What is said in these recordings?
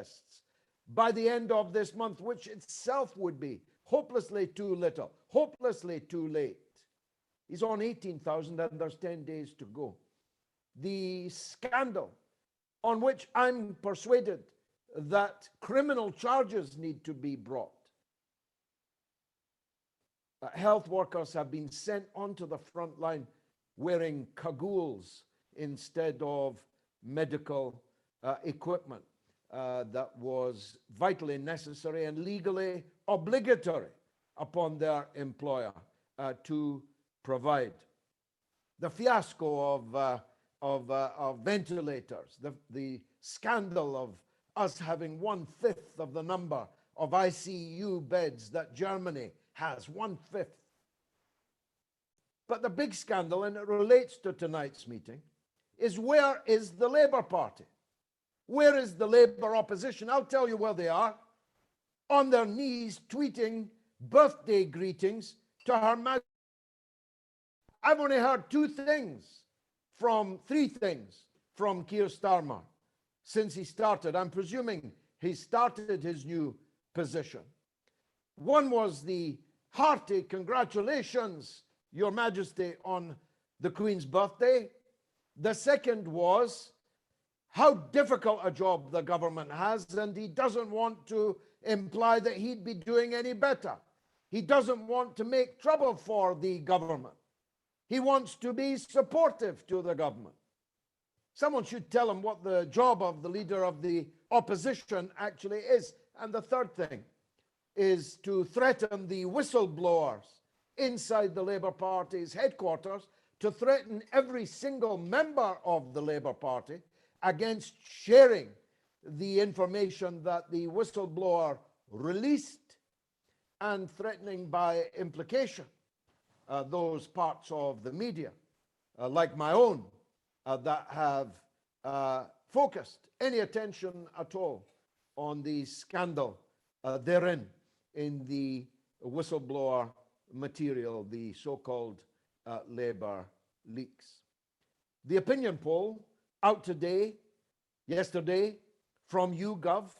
protests by the end of this month, which itself would be hopelessly too little, hopelessly too late. He's on 18,000 and there's 10 days to go. The scandal on which I'm persuaded that criminal charges need to be brought. Health workers have been sent onto the front line wearing cagoules instead of medical equipment that was vitally necessary and legally obligatory upon their employer to provide. The fiasco of ventilators, the scandal of us having 1/5 of the number of ICU beds that Germany has, 1/5. But the big scandal, and it relates to tonight's meeting, is where is the Labour Party? Where is the Labour opposition? I'll tell you where they are. On their knees tweeting birthday greetings to Her Majesty. I've only heard three things from Keir Starmer since he started. I'm presuming he started his new position. One was the hearty congratulations, Your Majesty, on the Queen's birthday. The second was how difficult a job the government has, and he doesn't want to imply that he'd be doing any better. He doesn't want to make trouble for the government. He wants to be supportive to the government. Someone should tell him what the job of the leader of the opposition actually is. And the third thing is to threaten the whistleblowers inside the Labour Party's headquarters, to threaten every single member of the Labour Party against sharing the information that the whistleblower released, and threatening by implication those parts of the media, like my own, that have focused any attention at all on the scandal therein in the whistleblower material, the so-called Labour leaks. The opinion poll out yesterday, from YouGov,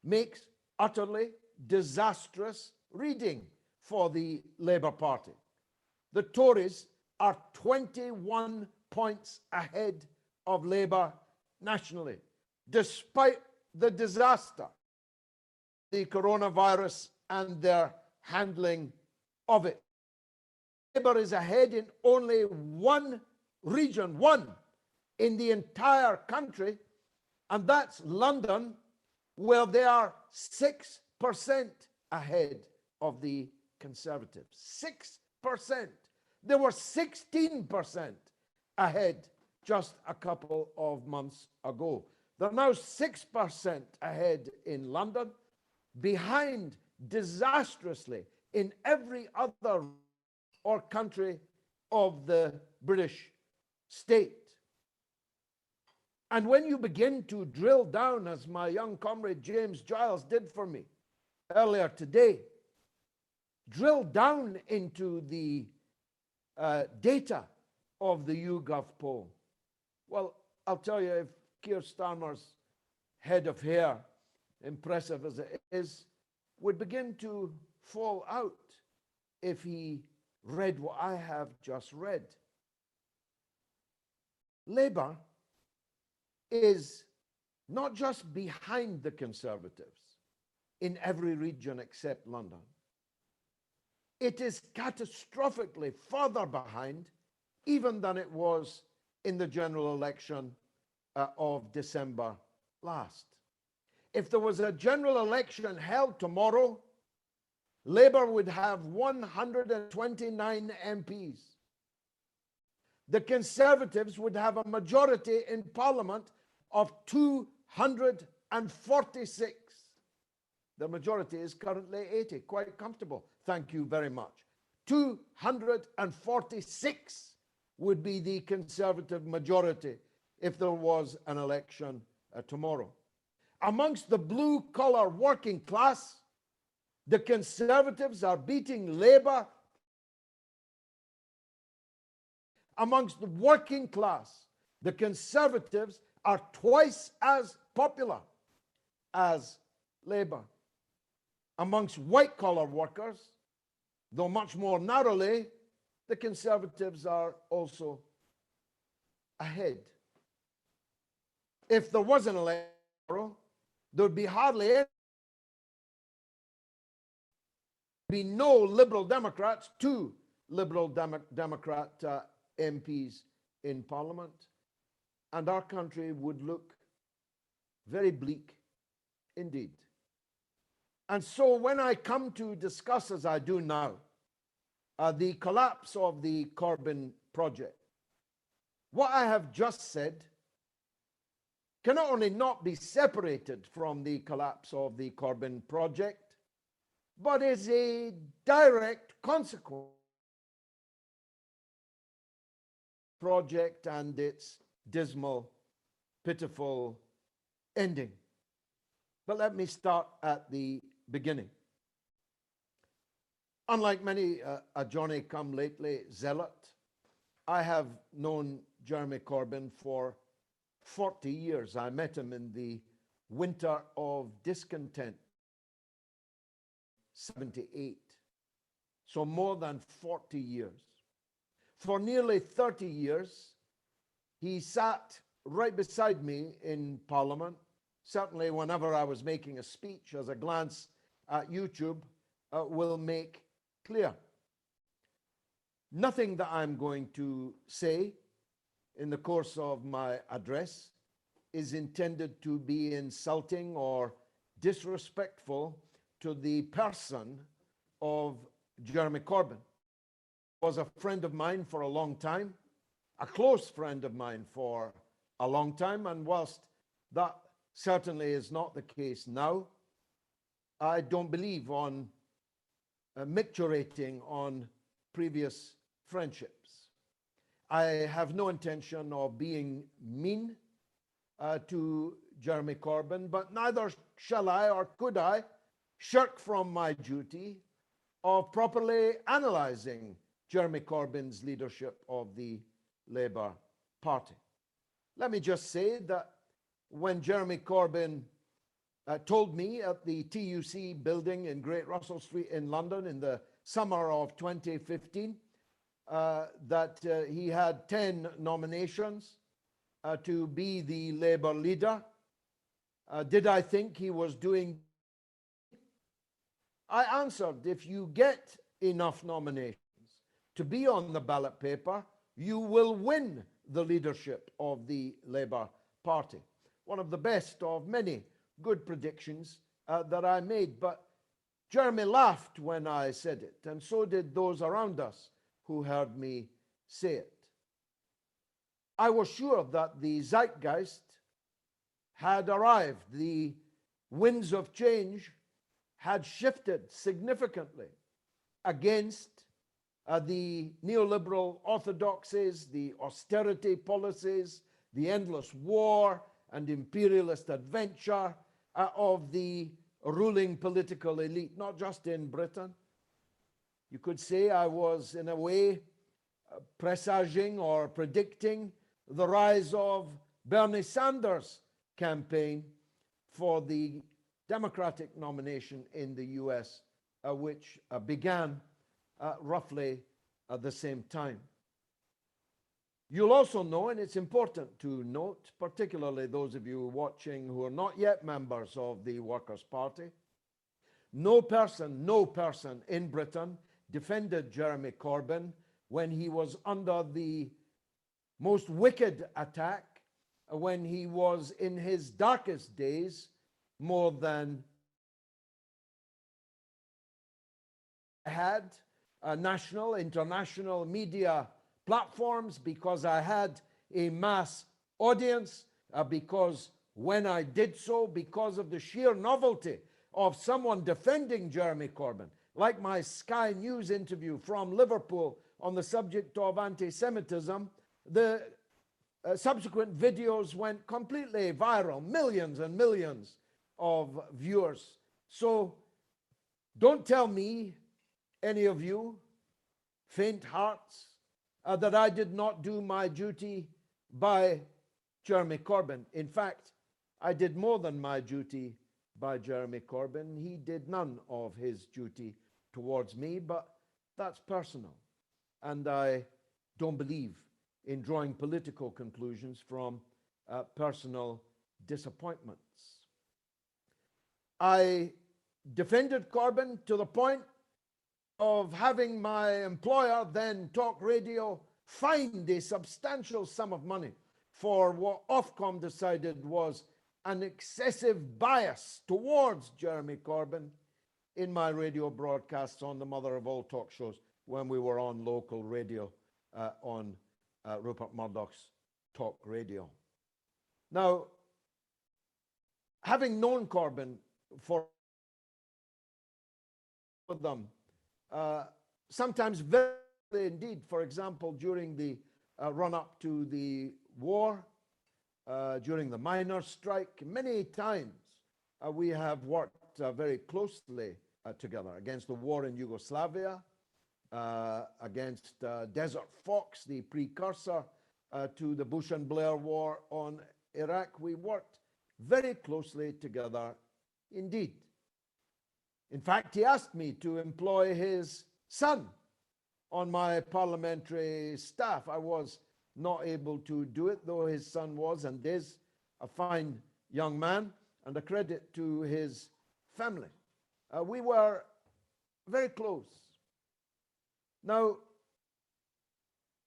makes utterly disastrous reading for the Labour Party. The Tories are 21 points ahead of Labour nationally, despite the disaster, the coronavirus and their handling of it. Labour is ahead in only one region, one in the entire country, and that's London, where they are 6% ahead of the Conservatives. 6%. They were 16% ahead just a couple of months ago. They're now 6% ahead in London, behind disastrously in every other or country of the British state. And when you begin to drill down, as my young comrade James Giles did for me earlier today, drill down into the data of the YouGov poll, well, I'll tell you, if Keir Starmer's head of hair, impressive as it is, would begin to fall out if he read what I have just read. Labour is not just behind the Conservatives in every region except London. It is catastrophically further behind even than it was in the general election of December last. If there was a general election held tomorrow, Labour would have 129 MPs. The Conservatives would have a majority in Parliament of 246. The majority is currently 80, quite comfortable. Thank you very much. 246 would be the Conservative majority if there was an election tomorrow. Amongst the blue-collar working class, the Conservatives are beating Labour. Amongst the working class, the Conservatives are twice as popular as Labour. Amongst white-collar workers, though much more narrowly, the Conservatives are also ahead. If there was an election tomorrow, there would be hardly any, be no Liberal Democrats, two Liberal Democrat MPs in Parliament, and our country would look very bleak indeed. And so when I come to discuss, as I do now, the collapse of the Corbyn project, what I have just said can not only not be separated from the collapse of the Corbyn project, but is a direct consequence of the project and its dismal, pitiful ending. But let me start at the beginning. Unlike many a Johnny-come-lately zealot, I have known Jeremy Corbyn for 40 years. I met him in the winter of discontent, 78. So more than 40 years. For nearly 30 years, he sat right beside me in Parliament. Certainly whenever I was making a speech, as a glance at YouTube will make clear. Nothing that I'm going to say in the course of my address is intended to be insulting or disrespectful to the person of Jeremy Corbyn. He was a friend of mine for a long time, a close friend of mine for a long time, and whilst that certainly is not the case now, I don't believe on micturating on previous friendships. I have no intention of being mean to Jeremy Corbyn, but neither shall I or could I shirk from my duty of properly analysing Jeremy Corbyn's leadership of the Labour Party. Let me just say that when Jeremy Corbyn told me at the TUC building in Great Russell Street in London in the summer of 2015 that he had 10 nominations to be the Labour leader, did I think he was doing? I answered, if you get enough nominations to be on the ballot paper, you will win the leadership of the Labour Party. One of the best of many good predictions that I made. But Jeremy laughed when I said it, and so did those around us who heard me say it. I was sure that the zeitgeist had arrived. The winds of change had shifted significantly against the neoliberal orthodoxies, the austerity policies, the endless war and imperialist adventure of the ruling political elite, not just in Britain. You could say I was, in a way, presaging or predicting the rise of Bernie Sanders' campaign for the Democratic nomination in the US, which began roughly at the same time. You'll also know, and it's important to note, particularly those of you watching who are not yet members of the Workers' Party, no person in Britain defended Jeremy Corbyn when he was under the most wicked attack, when he was in his darkest days, more than I had national, international media platforms, because I had a mass audience, because when I did so, because of the sheer novelty of someone defending Jeremy Corbyn, like my Sky News interview from Liverpool on the subject of anti-Semitism, the subsequent videos went completely viral, millions and millions of viewers. So don't tell me, any of you, faint hearts, that I did not do my duty by Jeremy Corbyn. In fact, I did more than my duty by Jeremy Corbyn. He did none of his duty towards me, but that's personal. And I don't believe in drawing political conclusions from personal disappointments. I defended Corbyn to the point of having my employer, then Talk Radio, fined a substantial sum of money for what Ofcom decided was an excessive bias towards Jeremy Corbyn in my radio broadcasts on the mother of all talk shows when we were on local radio on Rupert Murdoch's Talk Radio. Now, having known Corbyn for them, sometimes very indeed, for example, during the run-up to the war, during the miners' strike, many times we have worked very closely together against the war in Yugoslavia, against Desert Fox, the precursor to the Bush and Blair war on Iraq. We worked very closely together indeed. In fact, he asked me to employ his son on my parliamentary staff. I was not able to do it, though his son was and is a fine young man and a credit to his family. We were very close. Now,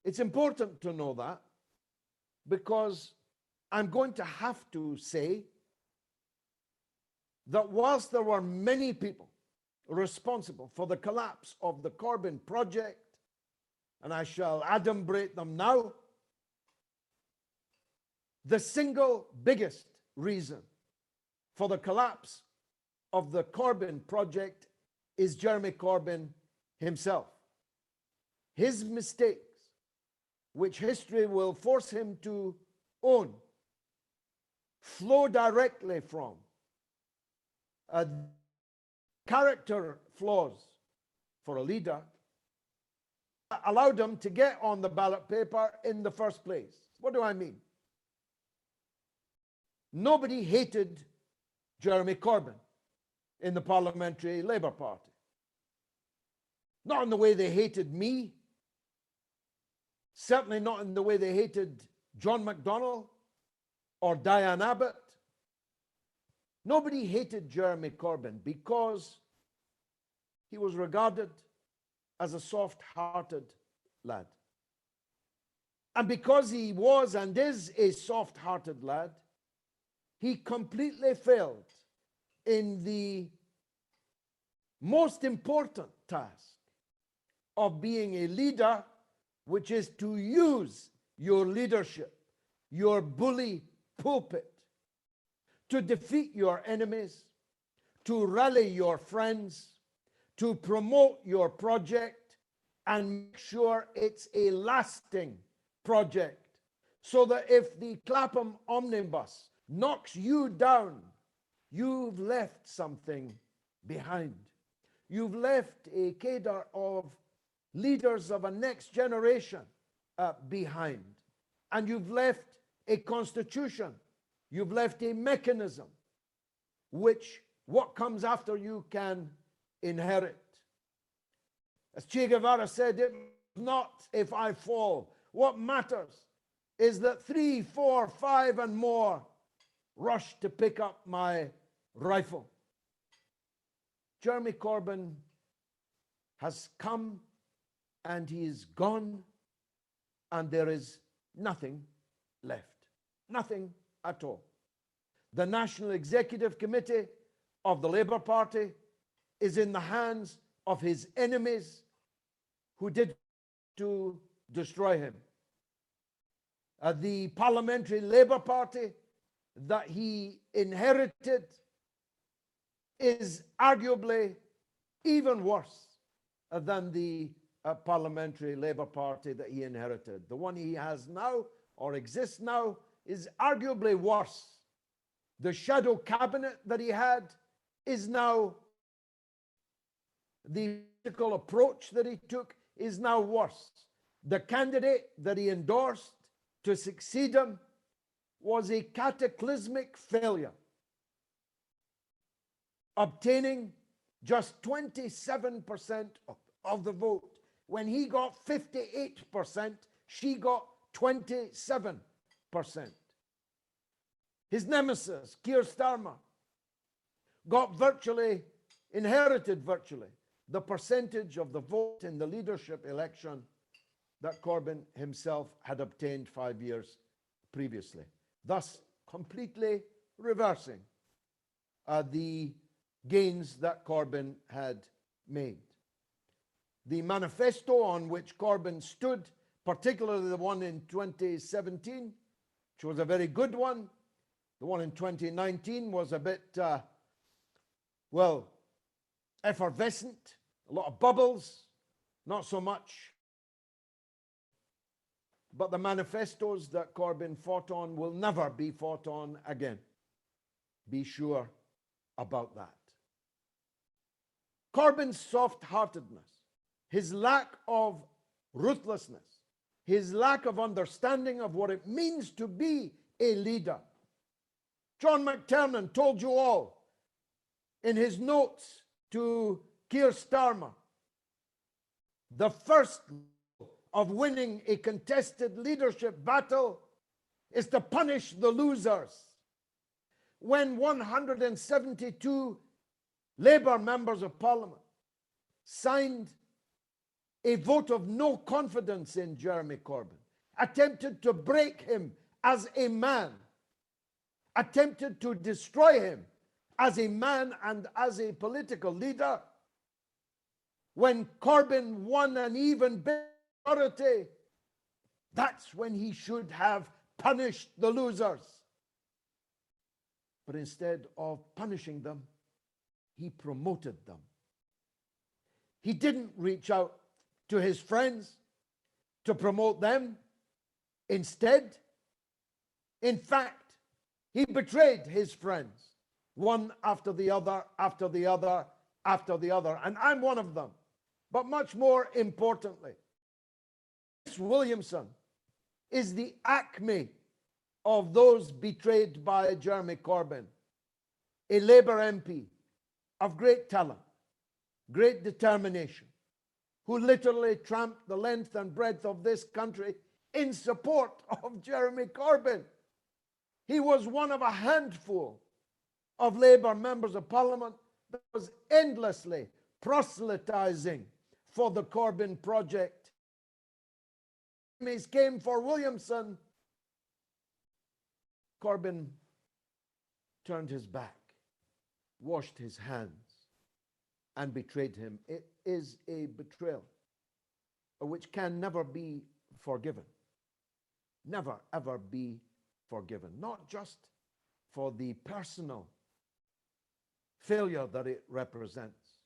it's important to know that, because I'm going to have to say that whilst there were many people responsible for the collapse of the Corbyn project, and I shall adumbrate them now, the single biggest reason for the collapse of the Corbyn project is Jeremy Corbyn himself. His mistakes, which history will force him to own, flow directly from character flaws for a leader allowed him to get on the ballot paper in the first place. What do I mean? Nobody hated Jeremy Corbyn in the Parliamentary Labour Party. Not in the way they hated me. Certainly not in the way they hated John McDonnell or Diane Abbott. Nobody hated Jeremy Corbyn because he was regarded as a soft-hearted lad. And because he was and is a soft-hearted lad, he completely failed in the most important task of being a leader, which is to use your leadership, your bully pulpit, to defeat your enemies, to rally your friends, to promote your project, and make sure it's a lasting project, so that if the Clapham omnibus knocks you down, you've left something behind. You've left a cadre of leaders of a next generation behind. And you've left a constitution. You've left a mechanism which what comes after you can inherit. As Che Guevara said, it's not if I fall. What matters is that 3, 4, 5 and more rush to pick up my rifle. Jeremy Corbyn has come and he is gone, and there is nothing left. Nothing at all. The National Executive Committee of the Labour Party is in the hands of his enemies who did to destroy him. The Parliamentary Labour Party that he inherited is arguably even worse than the Parliamentary Labour Party that he inherited. The one he has now, or exists now, is arguably worse. The shadow cabinet that he had is now, the political approach that he took is now worse. The candidate that he endorsed to succeed him was a cataclysmic failure. obtaining just 27% of the vote. When he got 58%, she got 27%. His nemesis, Keir Starmer, inherited virtually the percentage of the vote in the leadership election that Corbyn himself had obtained 5 years previously, thus completely reversing the gains that Corbyn had made. The manifesto on which Corbyn stood, particularly the one in 2017, which was a very good one, the one in 2019 was a bit, effervescent, a lot of bubbles, not so much. But the manifestos that Corbyn fought on will never be fought on again. Be sure about that. Corbyn's soft-heartedness, his lack of ruthlessness, his lack of understanding of what it means to be a leader. John McTernan told you all in his notes to Keir Starmer, the first of winning a contested leadership battle is to punish the losers. When 172 Labour members of Parliament signed a vote of no confidence in Jeremy Corbyn, attempted to break him as a man, attempted to destroy him as a man and as a political leader, when Corbyn won an even bigger majority, that's when he should have punished the losers. But instead of punishing them, he promoted them. He didn't reach out to his friends to promote them. Instead, in fact, he betrayed his friends, one after the other, after the other, after the other. And I'm one of them. But much more importantly, Williamson is the acme of those betrayed by Jeremy Corbyn, a Labour MP of great talent, great determination, who literally tramped the length and breadth of this country in support of Jeremy Corbyn. He was one of a handful of Labour members of Parliament that was endlessly proselytizing for the Corbyn project. Enemies came for Williamson. Corbyn turned his back, washed his hands, and betrayed him. It is a betrayal which can never be forgiven. Never, ever be forgiven. Not just for the personal failure that it represents.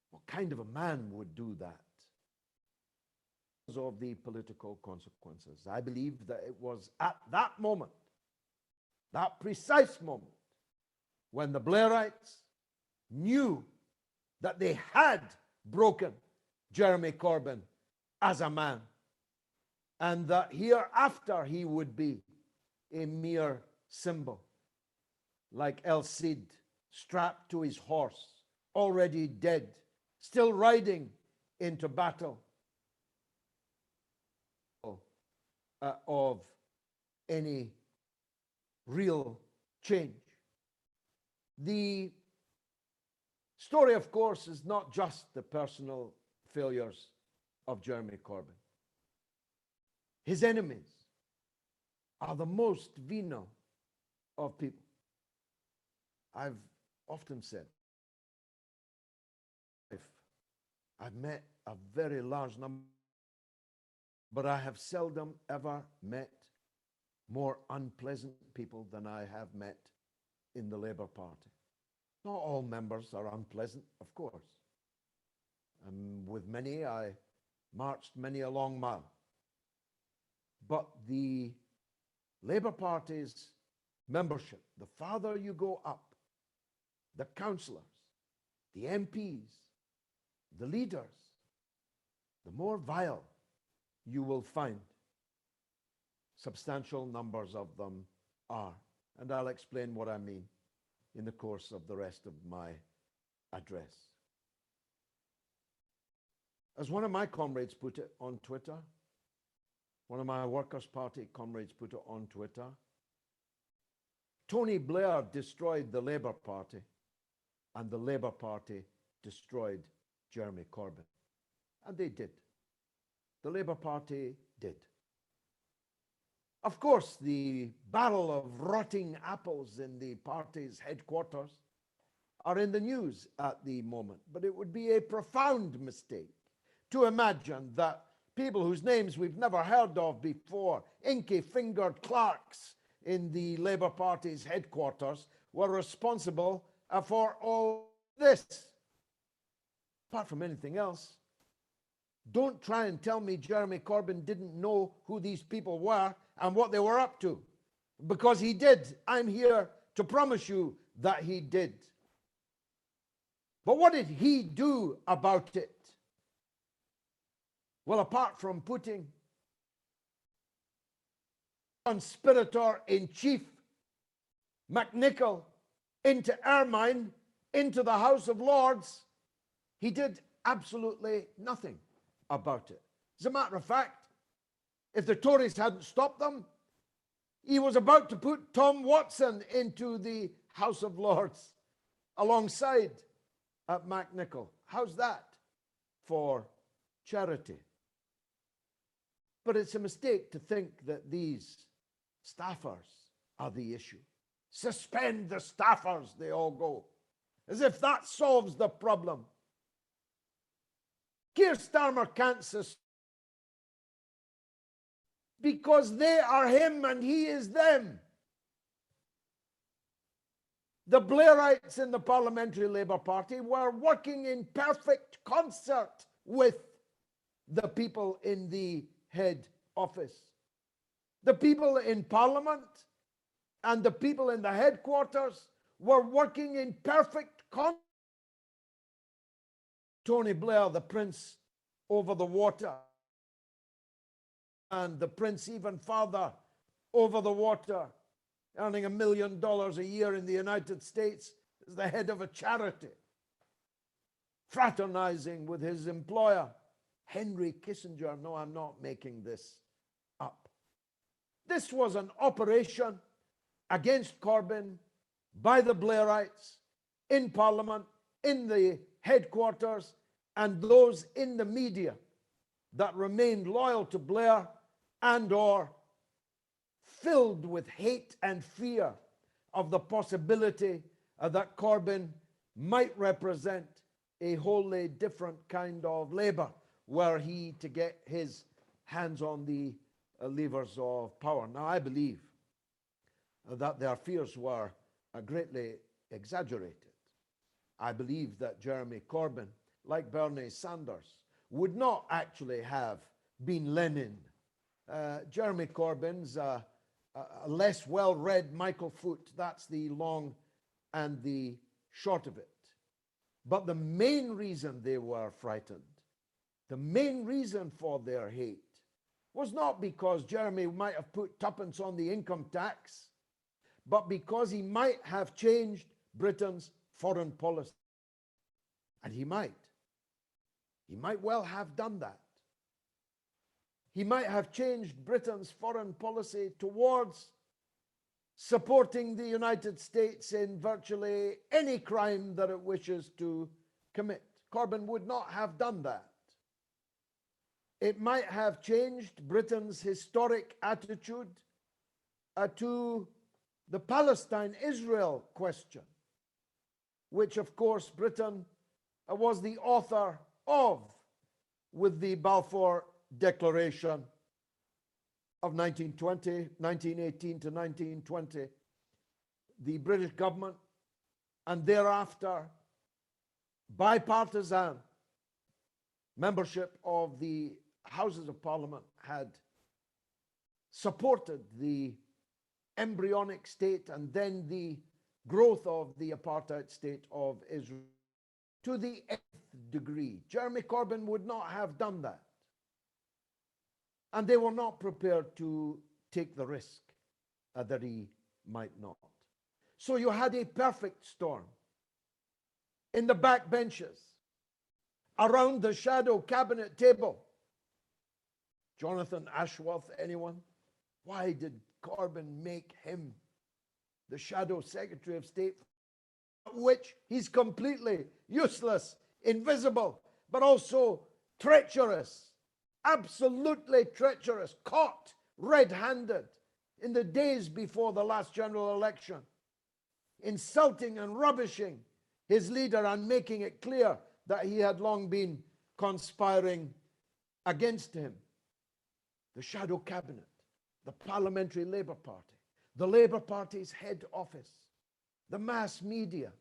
What kind of a man would do that? Because of the political consequences. I believe that it was at that moment, that precise moment, when the Blairites knew that they had broken Jeremy Corbyn as a man, and that hereafter he would be a mere symbol, like El Cid, strapped to his horse, already dead, still riding into battle of any real change. The story, of course, is not just the personal failures of Jeremy Corbyn. His enemies are the most venal of people. I've often said, I've met a very large number, but I have seldom ever met more unpleasant people than I have met in the Labour Party. Not all members are unpleasant, of course. And with many, I marched many a long mile. But the Labour Party's membership, the farther you go up, the councillors, the MPs, the leaders, the more vile you will find. Substantial numbers of them are. And I'll explain what I mean in the course of the rest of my address. As one of my comrades put it on Twitter, one of my Workers' Party comrades put it on Twitter, Tony Blair destroyed the Labour Party, and the Labour Party destroyed Jeremy Corbyn. And they did. The Labour Party did. Of course, the barrel of rotting apples in the party's headquarters are in the news at the moment, but it would be a profound mistake to imagine that people whose names we've never heard of before, inky-fingered clerks in the Labour Party's headquarters, were responsible for all this. Apart from anything else, don't try and tell me Jeremy Corbyn didn't know who these people were and what they were up to, because he did. I'm here to promise you that he did. But what did he do about it? Well, apart from putting conspirator-in-chief McNichol into Ermine, into the House of Lords, he did absolutely nothing about it. As a matter of fact, if the Tories hadn't stopped them, he was about to put Tom Watson into the House of Lords alongside McNichol. How's that for charity? But it's a mistake to think that these staffers are the issue. Suspend the staffers, they all go. As if that solves the problem. Keir Starmer can't suspend because they are him and he is them. The Blairites in the Parliamentary Labour Party were working in perfect concert with the people in the head office. The people in Parliament and the people in the headquarters were working in perfect concert. Tony Blair, the prince over the water, and the prince even farther over the water, earning $1 million a year in the United States, is the head of a charity, fraternizing with his employer, Henry Kissinger. No, I'm not making this up. This was an operation against Corbyn by the Blairites in Parliament, in the headquarters, and those in the media that remained loyal to Blair and or filled with hate and fear of the possibility that Corbyn might represent a wholly different kind of Labour, were he to get his hands on the levers of power. Now, I believe that their fears were greatly exaggerated. I believe that Jeremy Corbyn, like Bernie Sanders, would not actually have been Lenin. Jeremy Corbyn's a less well-read Michael Foot. That's the long and the short of it. But the main reason they were frightened, the main reason for their hate, was not because Jeremy might have put tuppence on the income tax, but because he might have changed Britain's foreign policy. And he might. He might well have done that. He might have changed Britain's foreign policy towards supporting the United States in virtually any crime that it wishes to commit. Corbyn would not have done that. It might have changed Britain's historic attitude to the Palestine-Israel question, which, of course, Britain was the author of with the Balfour Declaration of 1918 to 1920. The British government, and thereafter bipartisan membership of the Houses of Parliament, had supported the embryonic state and then the growth of the apartheid state of Israel to the nth degree. Jeremy Corbyn would not have done that. And they were not prepared to take the risk that he might not. So you had a perfect storm. In the back benches, around the shadow cabinet table. Jonathan Ashworth, anyone? Why did Corbyn make him the shadow Secretary of State, which he's completely useless, invisible, but also treacherous, absolutely treacherous, caught red-handed in the days before the last general election, insulting and rubbishing his leader and making it clear that he had long been conspiring against him. The shadow cabinet, the Parliamentary Labour Party, the Labour Party's head office, the mass media.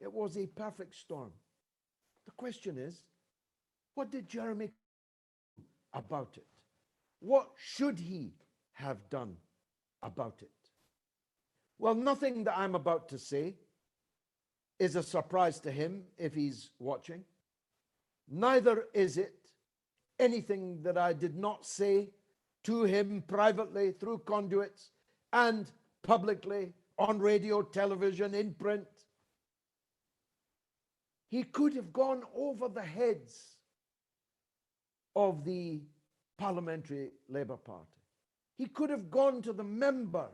It was a perfect storm. The question is, what did Jeremy do about it? What should he have done about it? Well, nothing that I'm about to say is a surprise to him if he's watching. Neither is it anything that I did not say to him privately through conduits and publicly on radio, television, in print. He could have gone over the heads of the Parliamentary Labour Party. He could have gone to the members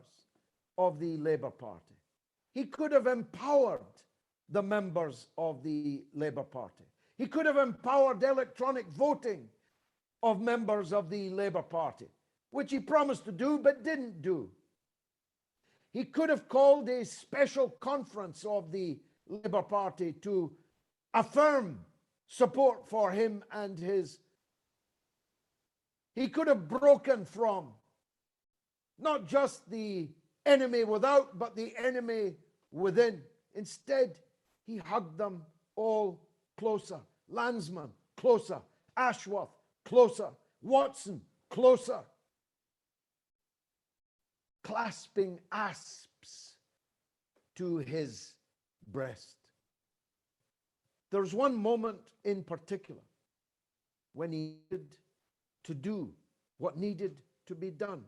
of the Labour Party. He could have empowered the members of the Labour Party. He could have empowered electronic voting of members of the Labour Party, which he promised to do but didn't do. He could have called a special conference of the Labour Party to affirm support for him and his. He could have broken from not just the enemy without, but the enemy within. Instead, he hugged them all closer. Landsman, closer. Ashworth, closer. Watson, closer. Clasping asps to his breast. There's one moment in particular when he needed to do what needed to be done.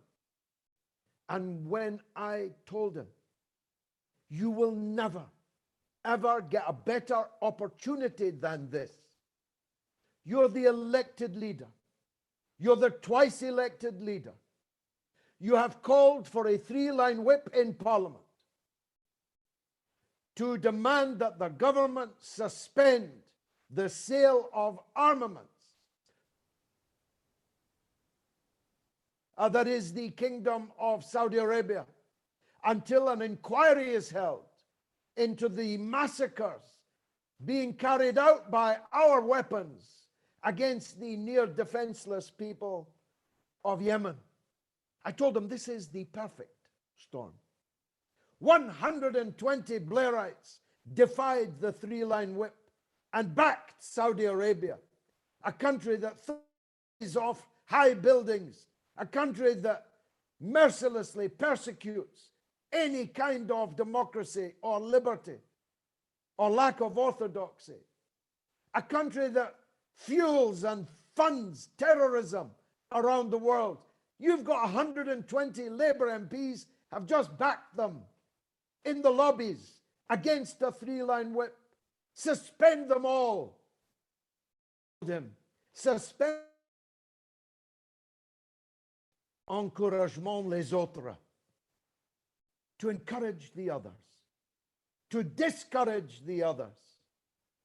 And when I told him, you will never, ever get a better opportunity than this. You're the elected leader. You're the twice elected leader. You have called for a 3-line whip in Parliament to demand that the government suspend the sale of armaments. That is the Kingdom of Saudi Arabia, until an inquiry is held into the massacres being carried out by our weapons against the near defenseless people of Yemen. I told him this is the perfect storm. 120 Blairites defied the 3-line whip and backed Saudi Arabia, a country that throws off high buildings, a country that mercilessly persecutes any kind of democracy or liberty or lack of orthodoxy, a country that fuels and funds terrorism around the world. You've got 120 Labour MPs have just backed them in the lobbies against a 3-line whip. Suspend them all. Suspend. Encouragement les autres. To encourage the others. To discourage the others.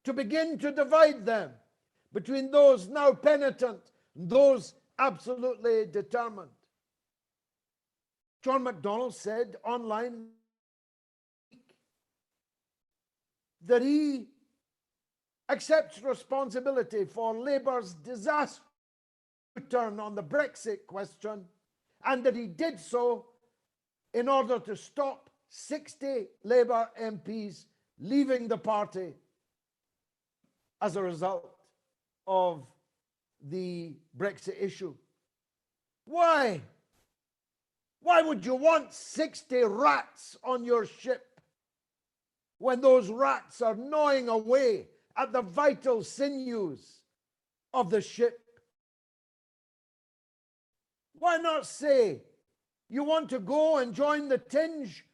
To begin to divide them between those now penitent and those absolutely determined. John McDonnell said online that he accepts responsibility for Labour's disastrous turn on the Brexit question, and that he did so in order to stop 60 Labour MPs leaving the party as a result of the Brexit issue. Why? Why would you want 60 rats on your ship when those rats are gnawing away at the vital sinews of the ship? Why not say you want to go and join the tinge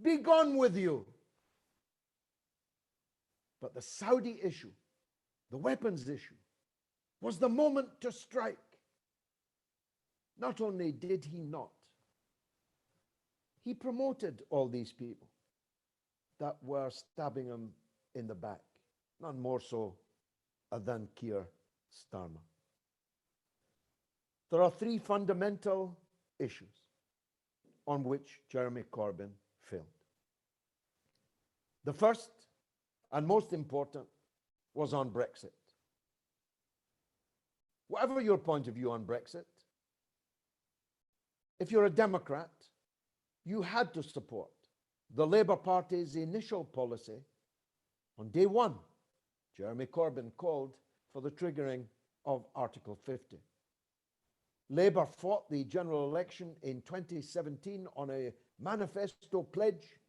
Be gone with you. But the Saudi issue, the weapons issue, was the moment to strike. Not only did he not, he promoted all these people that were stabbing him in the back, none more so than Keir Starmer. There are three fundamental issues on which Jeremy Corbyn failed. The first and most important was on Brexit. Whatever your point of view on Brexit, if you're a Democrat, you had to support the Labour Party's initial policy. On day one, Jeremy Corbyn called for the triggering of Article 50. Labour fought the general election in 2017 on a manifesto pledge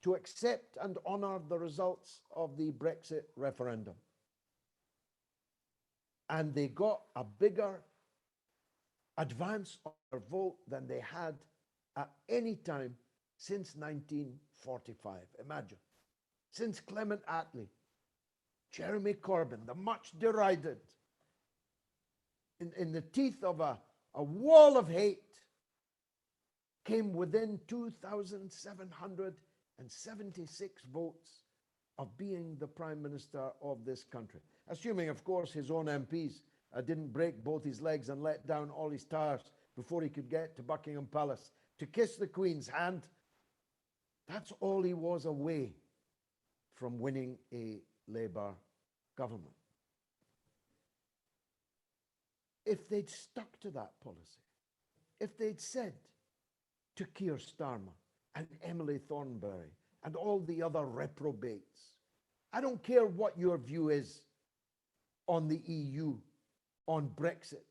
to accept and honour the results of the Brexit referendum. And they got a bigger advance of their vote than they had at any time since 1945. Imagine. Since Clement Attlee, Jeremy Corbyn, the much derided, in the teeth of a wall of hate, came within 2,776 votes of being the Prime Minister of this country. Assuming, of course, his own MPs didn't break both his legs and let down all his tires before he could get to Buckingham Palace to kiss the Queen's hand. That's all he was away from winning a Labour government. If they'd stuck to that policy, if they'd said to Keir Starmer and Emily Thornberry and all the other reprobates, I don't care what your view is on the EU, on Brexit.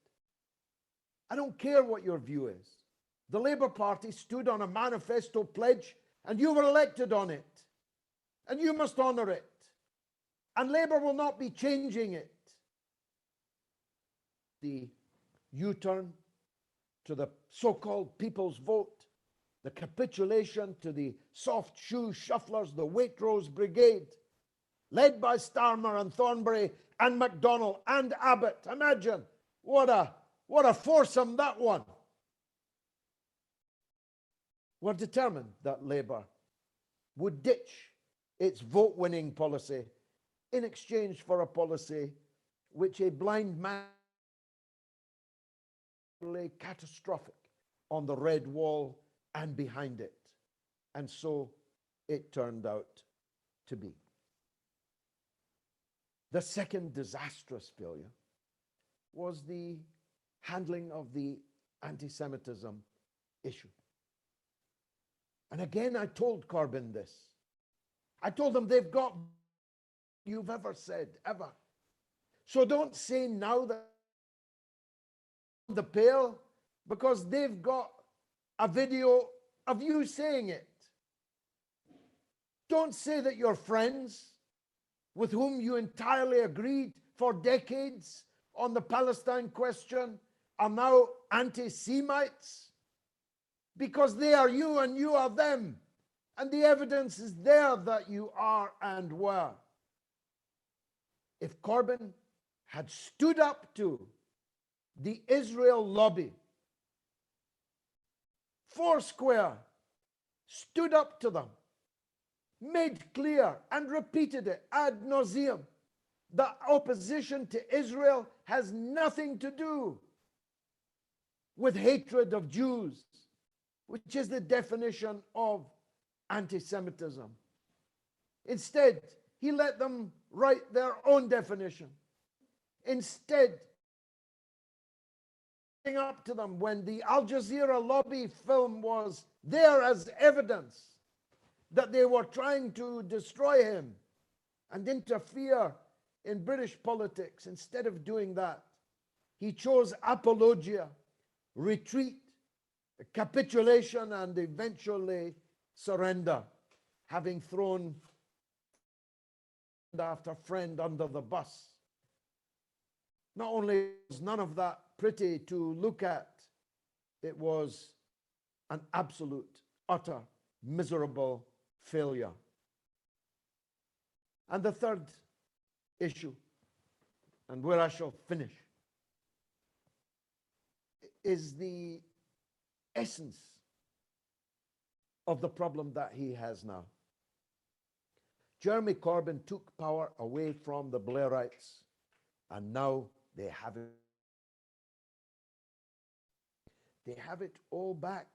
I don't care what your view is. The Labour Party stood on a manifesto pledge and you were elected on it. And you must honour it. And Labour will not be changing it. The U-turn to the so-called people's vote, the capitulation to the soft shoe shufflers, the Waitrose Brigade, led by Starmer and Thornberry and MacDonald and Abbott. Imagine what a foursome that one. Were determined that Labour would ditch its vote-winning policy in exchange for a policy which a blind man catastrophic on the red wall and behind it. And so it turned out to be. The second disastrous failure was the handling of the anti-Semitism issue. And again, I told Corbyn this. I told them they've got you've ever said, ever. So don't say now that the pale, because they've got a video of you saying it. Don't say that your friends with whom you entirely agreed for decades on the Palestine question are now anti-Semites, because they are you and you are them. And the evidence is there that you are and were. If Corbyn had stood up to the Israel lobby, Foursquare stood up to them, made clear and repeated it ad nauseum that opposition to Israel has nothing to do with hatred of Jews, which is the definition of anti-Semitism. Instead, he let them write their own definition. Instead, up to them when the Al Jazeera lobby film was there as evidence that they were trying to destroy him and interfere in British politics. Instead of doing that, he chose apologia, retreat, capitulation, and eventually surrender, having thrown after friend under the bus. Not only was none of that pretty to look at, it was an absolute, utter, miserable failure. And the third issue, and where I shall finish, is the essence of the problem that he has now. Jeremy Corbyn took power away from the Blairites, and now they have it. They have it all back,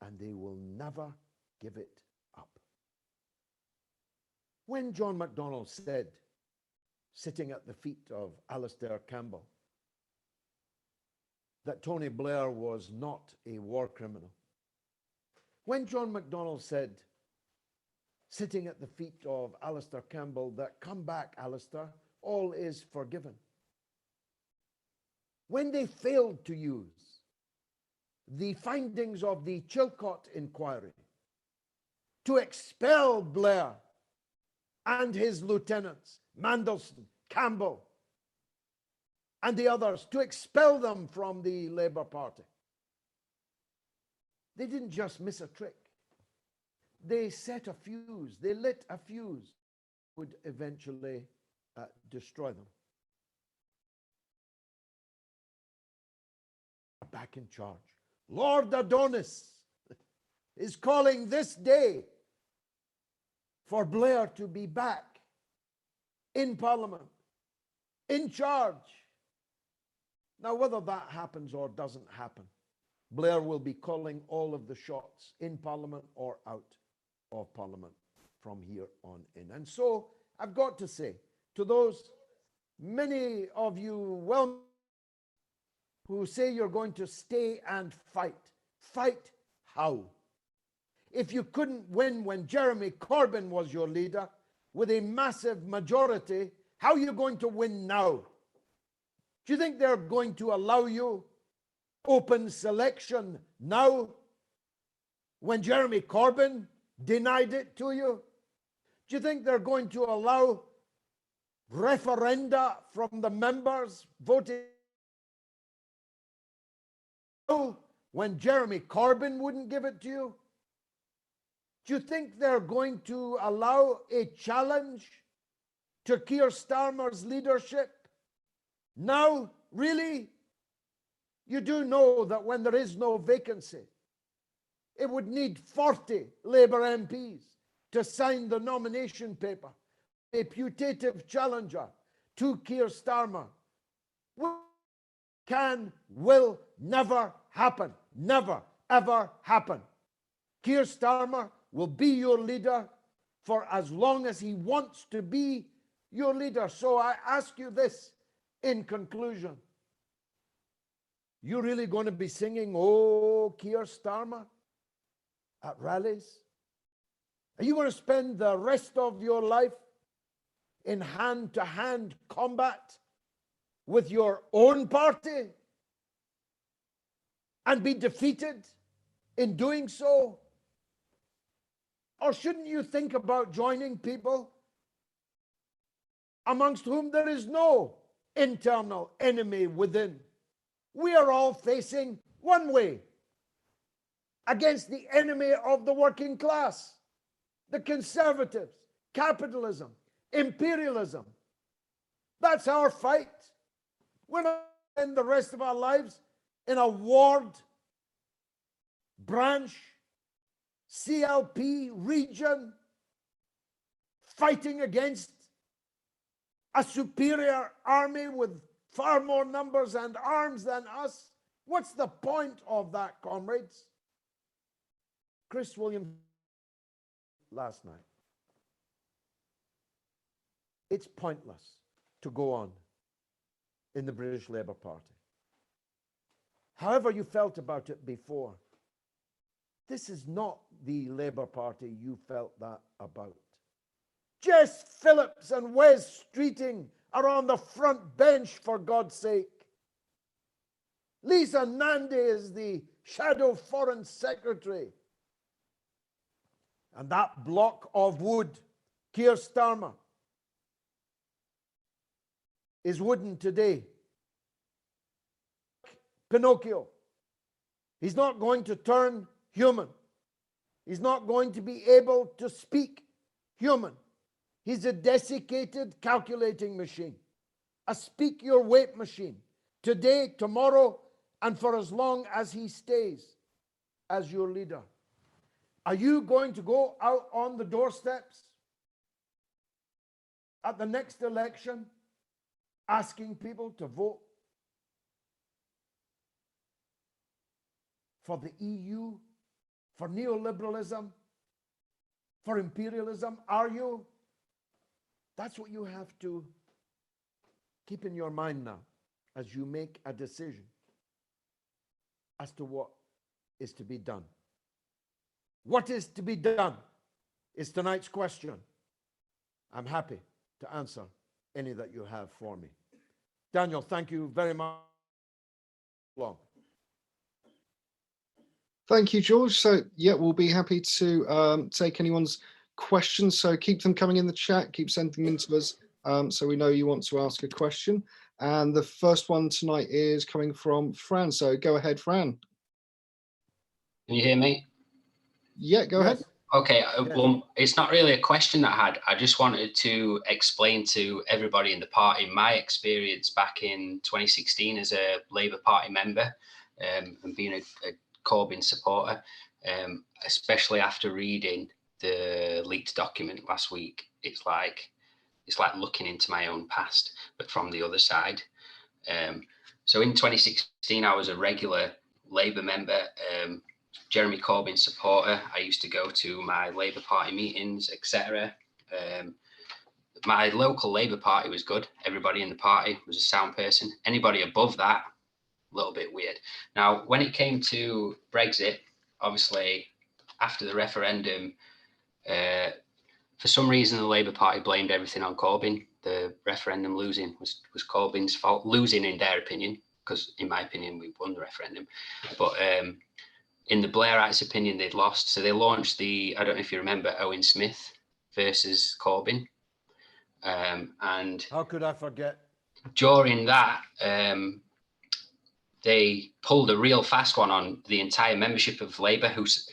and they will never give it up. When John MacDonald said, sitting at the feet of Alistair Campbell, that Tony Blair was not a war criminal, when John MacDonald said, sitting at the feet of Alistair Campbell, that come back, Alistair, all is forgiven, when they failed to use the findings of the Chilcot inquiry to expel Blair and his lieutenants, Mandelson, Campbell, and the others, to expel them from the Labour Party, they didn't just miss a trick. They set a fuse. They lit a fuse that would eventually destroy them. Back in charge. Lord Adonis is calling this day for Blair to be back in Parliament, in charge. Now, whether that happens or doesn't happen, Blair will be calling all of the shots in Parliament or out of Parliament from here on in. And so I've got to say to those, many of you who say you're going to stay and fight how? If you couldn't win when Jeremy Corbyn was your leader with a massive majority, how are you going to win now? Do you think they're going to allow you open selection now when Jeremy Corbyn denied it to you? Do you think they're going to allow referenda from the members voting when Jeremy Corbyn wouldn't give it to you? Do you think they're going to allow a challenge to Keir Starmer's leadership now? Really? You do know that when there is no vacancy, it would need 40 Labour MPs to sign the nomination paper, a putative challenger to Keir Starmer. Will never happen. Never, ever happen. Keir Starmer will be your leader for as long as he wants to be your leader. So I ask you this in conclusion. You really going to be singing, "Oh, Keir Starmer," at rallies? Are you going to spend the rest of your life in hand-to-hand combat with your own party and be defeated in doing so? Or shouldn't you think about joining people amongst whom there is no internal enemy within? We are all facing one way against the enemy of the working class, the conservatives, capitalism, imperialism. That's our fight. We're not spending the rest of our lives in a ward, branch, CLP region, fighting against a superior army with far more numbers and arms than us. What's the point of that, comrades? Chris Williams last night. It's pointless to go on in the British Labour Party. However you felt about it before, this is not the Labour Party you felt that about. Jess Phillips and Wes Streeting are on the front bench, for God's sake. Lisa Nandy is the shadow foreign secretary. And that block of wood, Keir Starmer, is wooden today. Pinocchio. He's not going to turn human. He's not going to be able to speak human. He's a desiccated calculating machine, a speak your weight machine, today, tomorrow, and for as long as he stays as your leader. Are you going to go out on the doorsteps at the next election asking people to vote for the EU, for neoliberalism, for imperialism? Are you? That's what you have to keep in your mind now as you make a decision as to what is to be done. What is to be done is tonight's question. I'm happy to answer any that you have for me. Daniel, thank you very much. Long. Thank you, George. So, yeah, we'll be happy to take anyone's questions. So keep them coming in the chat, keep sending them to us so we know you want to ask a question. And the first one tonight is coming from Fran. So go ahead, Fran. Can you hear me? Yeah, go ahead. Okay, well, it's not really a question that I had. I just wanted to explain to everybody in the party my experience back in 2016 as a Labour Party member and being a Corbyn supporter, especially after reading the leaked document last week. It's like looking into my own past, but from the other side. So in 2016, I was a regular Labour member, Jeremy Corbyn supporter. I used to go to my Labour Party meetings, etc. My local Labour Party was good. Everybody in the party was a sound person. Anybody above that, a little bit weird. Now, when it came to Brexit, obviously, after the referendum, for some reason, the Labour Party blamed everything on Corbyn. The referendum losing was Corbyn's fault. Losing, in their opinion, because in my opinion, we won the referendum. But in the Blairites' opinion, they'd lost. So they launched the, I don't know if you remember, Owen Smith versus Corbyn. And how could I forget? During that, they pulled a real fast one on the entire membership of Labour.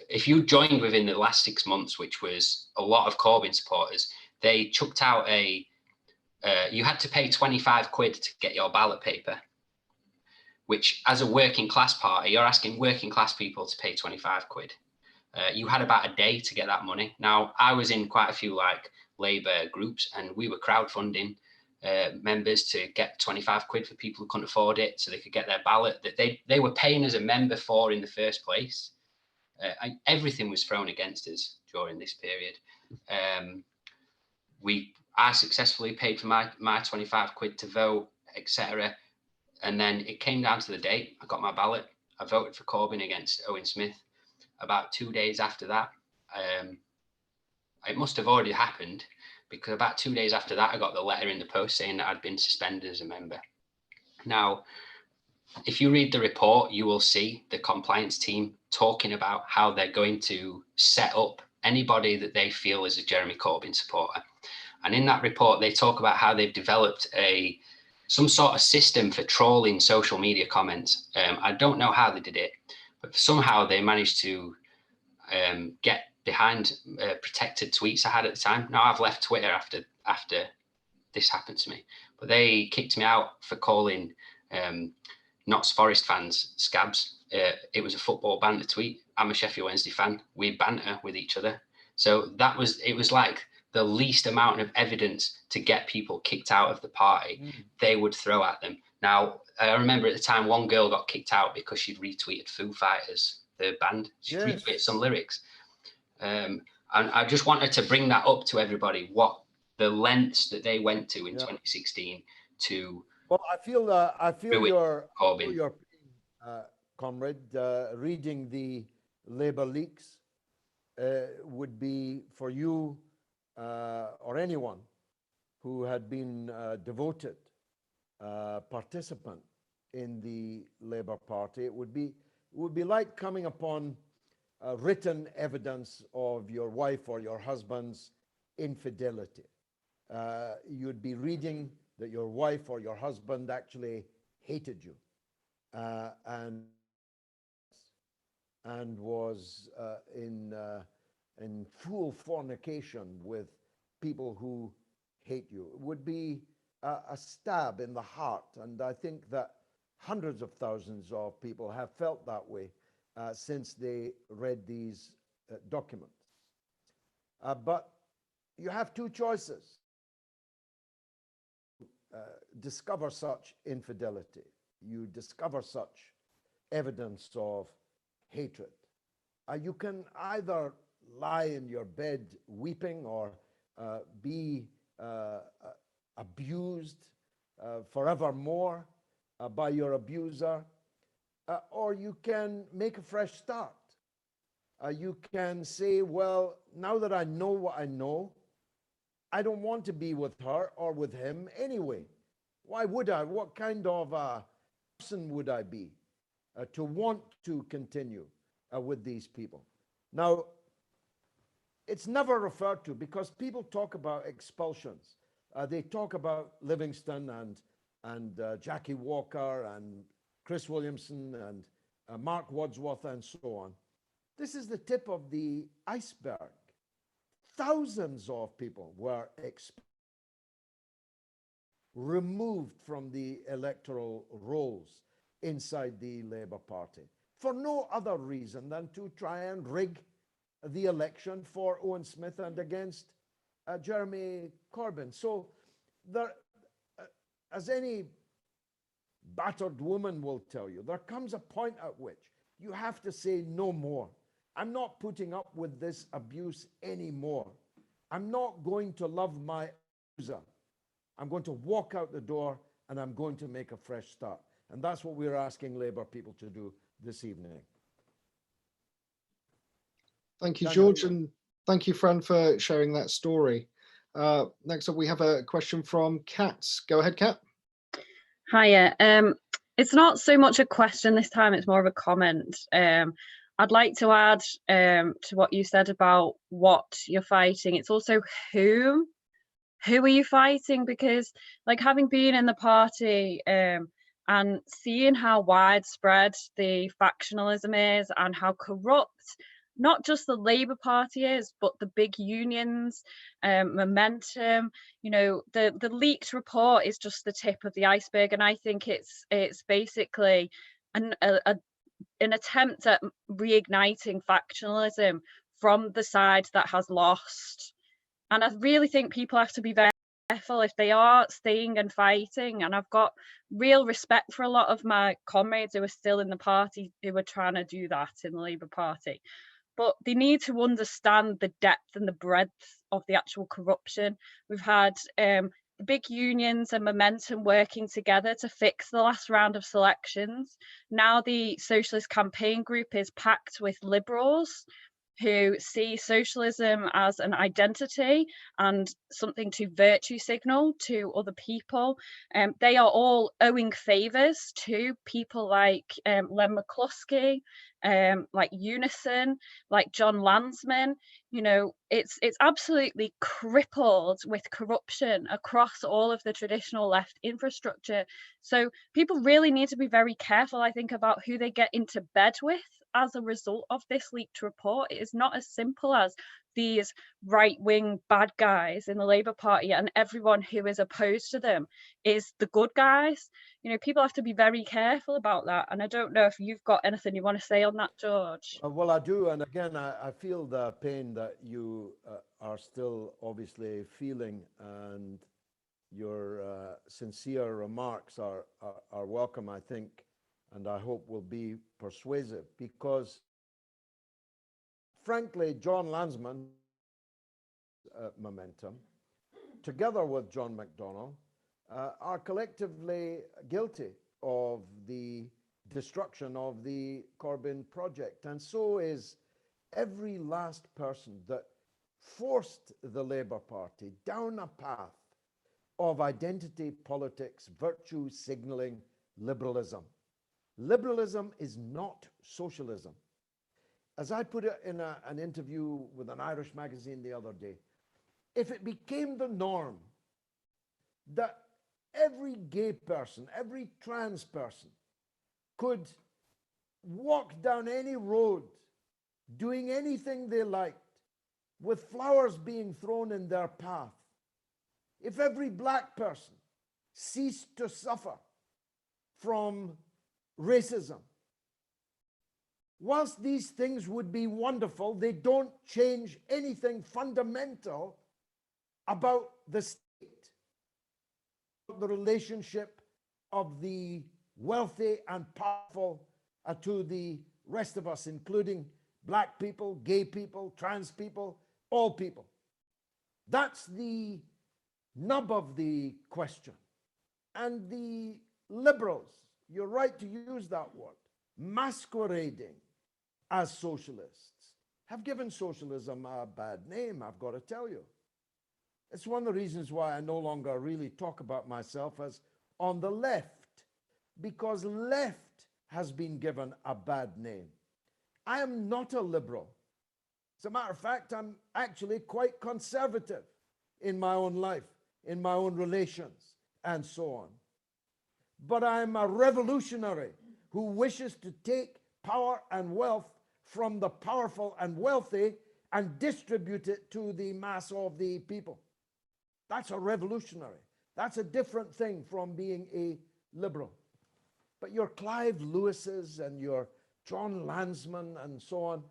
If you joined within the last 6 months, which was a lot of Corbyn supporters, they chucked out you had to pay 25 quid to get your ballot paper, which as a working class party, you're asking working class people to pay 25 quid. You had about a day to get that money. Now, I was in quite a few like Labour groups and we were crowdfunding members to get 25 quid for people who couldn't afford it so they could get their ballot that they were paying as a member for in the first place. Everything was thrown against us during this period. I successfully paid for my 25 quid to vote, etc. And then it came down to the date. I got my ballot. I voted for Corbyn against Owen Smith. About 2 days after that, it must have already happened because about 2 days after that, I got the letter in the post saying that I'd been suspended as a member. Now, if you read the report, you will see the compliance team talking about how they're going to set up anybody that they feel is a Jeremy Corbyn supporter. And in that report, they talk about how they've developed some sort of system for trolling social media comments. I don't know how they did it, but somehow they managed to get behind protected tweets I had at the time. Now I've left Twitter after this happened to me, but they kicked me out for calling Notts Forest fans scabs. It was a football banter tweet. I'm a Sheffield Wednesday fan. We banter with each other. So it was like the least amount of evidence to get people kicked out of the party, they would throw at them. Now, I remember at the time one girl got kicked out because she'd retweeted Foo Fighters, the band. She retweeted some lyrics. And I just wanted to bring that up to everybody, what the lengths that they went to in 2016 to. Well, I feel your comrade, reading the Labour leaks would be for you or anyone who had been devoted participant in the Labour Party. It would be like coming upon written evidence of your wife or your husband's infidelity. You'd be reading that your wife or your husband actually hated you and was in in full fornication with people who hate you. It would be a stab in the heart. And I think that hundreds of thousands of people have felt that way since they read these documents. But you have two choices. Discover such infidelity. You discover such evidence of hatred. You can either lie in your bed weeping or be abused forevermore by your abuser, or you can make a fresh start. You can say, well, now that I know what I know, I don't want to be with her or with him anyway. Why would I? What kind of a person would I be to want to continue with these people? Now, it's never referred to because people talk about expulsions. They talk about Livingston and Jackie Walker and Chris Williamson and Mark Wadsworth and so on. This is the tip of the iceberg. Thousands of people were removed from the electoral rolls inside the Labour Party for no other reason than to try and rig the election for Owen Smith and against Jeremy Corbyn. So there, as any battered woman will tell you, there comes a point at which you have to say no more. I'm not putting up with this abuse anymore. I'm not going to love my abuser. I'm going to walk out the door and I'm going to make a fresh start. And that's what we're asking Labour people to do this evening. Thank you, George, and thank you, Fran, for sharing that story. Next up, we have a question from Kat. Go ahead, Kat. Hiya. It's not so much a question this time, it's more of a comment. I'd like to add to what you said about what you're fighting. It's also who are you fighting? Because like having been in the party and seeing how widespread the factionalism is and how corrupt not just the Labour Party is, but the big unions, Momentum, you know, the leaked report is just the tip of the iceberg. And I think it's basically an attempt at reigniting factionalism from the side that has lost. And I really think people have to be very careful if they are staying and fighting. And I've got real respect for a lot of my comrades who are still in the party who are trying to do that in the Labour Party. But they need to understand the depth and the breadth of the actual corruption. We've had the big unions and Momentum working together to fix the last round of selections. Now the Socialist Campaign Group is packed with Liberals who see socialism as an identity and something to virtue signal to other people. They are all owing favours to people like Len McCluskey, like Unison, like John Landsman. You know, it's absolutely crippled with corruption across all of the traditional left infrastructure. So people really need to be very careful, I think, about who they get into bed with as a result of this leaked report. It is not as simple as these right-wing bad guys in the Labour Party and everyone who is opposed to them is the good guys. You know, people have to be very careful about that. And I don't know if you've got anything you want to say on that, George. Well, I do. And again, I feel the pain that you are still obviously feeling, and your sincere remarks are welcome, I think, and I hope will be persuasive, because frankly, John Landsman, Momentum, together with John McDonnell, are collectively guilty of the destruction of the Corbyn project. And so is every last person that forced the Labour Party down a path of identity politics, virtue signalling, liberalism. Liberalism is not socialism. As I put it in an interview with an Irish magazine the other day, if it became the norm that every gay person, every trans person could walk down any road doing anything they liked with flowers being thrown in their path, if every black person ceased to suffer from racism, whilst these things would be wonderful, they don't change anything fundamental about the state, the relationship of the wealthy and powerful to the rest of us, including black people, gay people, trans people, all people. That's the nub of the question. And the liberals, you're right to use that word, masquerading as socialists, have given socialism a bad name, I've got to tell you. It's one of the reasons why I no longer really talk about myself as on the left, because left has been given a bad name. I am not a liberal. As a matter of fact, I'm actually quite conservative in my own life, in my own relations, and so on. But I'm a revolutionary who wishes to take power and wealth from the powerful and wealthy and distribute it to the mass of the people. That's a revolutionary. That's a different thing from being a liberal. But your Clive Lewises and your John Landsman and so on,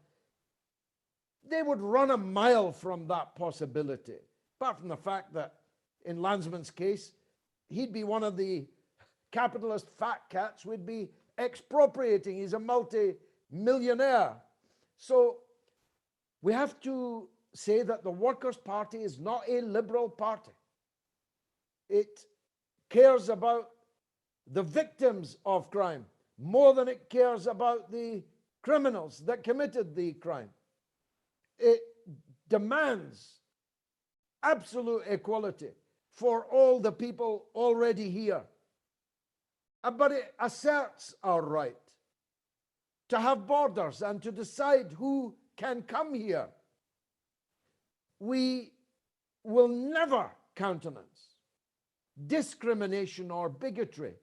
they would run a mile from that possibility. Apart from the fact that in Landsman's case, he'd be one of the capitalist fat cats we'd be expropriating. He's a multi-millionaire. So we have to say that the Workers' Party is not a liberal party. It cares about the victims of crime more than it cares about the criminals that committed the crime. It demands absolute equality for all the people already here. But it asserts our right to have borders and to decide who can come here. We will never countenance discrimination or bigotry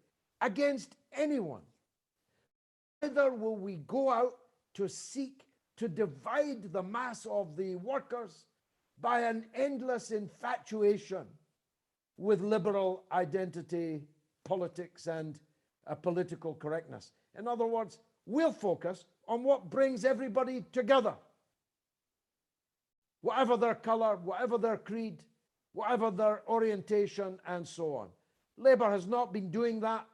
against anyone. Neither will we go out to seek to divide the mass of the workers by an endless infatuation with liberal identity politics and political correctness. In other words, we'll focus on what brings everybody together. Whatever their color, whatever their creed, whatever their orientation, and so on. Labour has not been doing that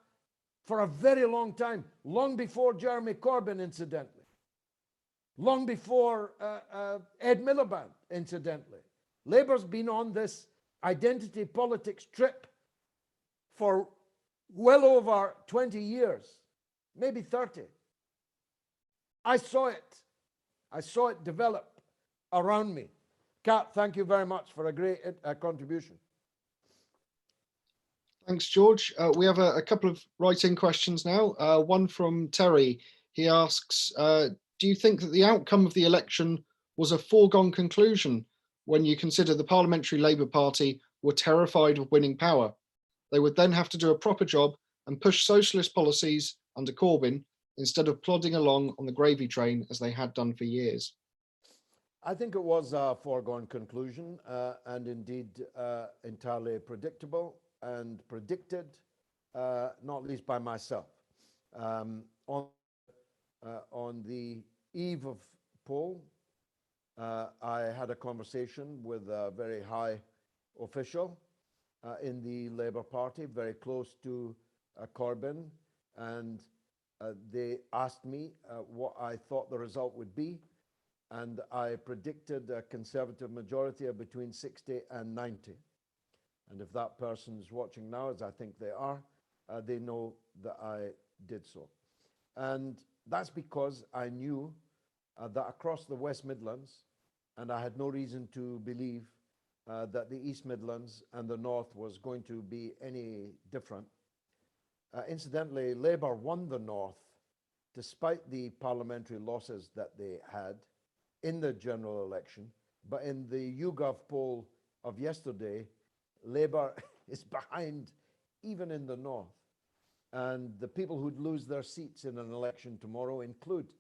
for a very long time, long before Jeremy Corbyn, incidentally. Long before Ed Miliband, incidentally. Labour's been on this identity politics trip for well over 20 years, maybe 30. I saw it develop around me. Kat, thank you very much for a great contribution. Thanks, George. We have a couple of write-in questions now. One from Terry. He asks, do you think that the outcome of the election was a foregone conclusion when you consider the Parliamentary Labour Party were terrified of winning power? They would then have to do a proper job and push socialist policies under Corbyn instead of plodding along on the gravy train as they had done for years. I think it was a foregone conclusion and indeed entirely predictable and predicted, not least by myself. On the eve of poll, I had a conversation with a very high official in the Labour Party, very close to Corbyn, and they asked me what I thought the result would be, and I predicted a Conservative majority of between 60 and 90. And if that person's watching now, as I think they are, they know that I did so. And that's because I knew that across the West Midlands, and I had no reason to believe that the East Midlands and the North was going to be any different. Incidentally, Labour won the North despite the parliamentary losses that they had in the general election. But in the YouGov poll of yesterday, Labour is behind even in the North. And the people who'd lose their seats in an election tomorrow include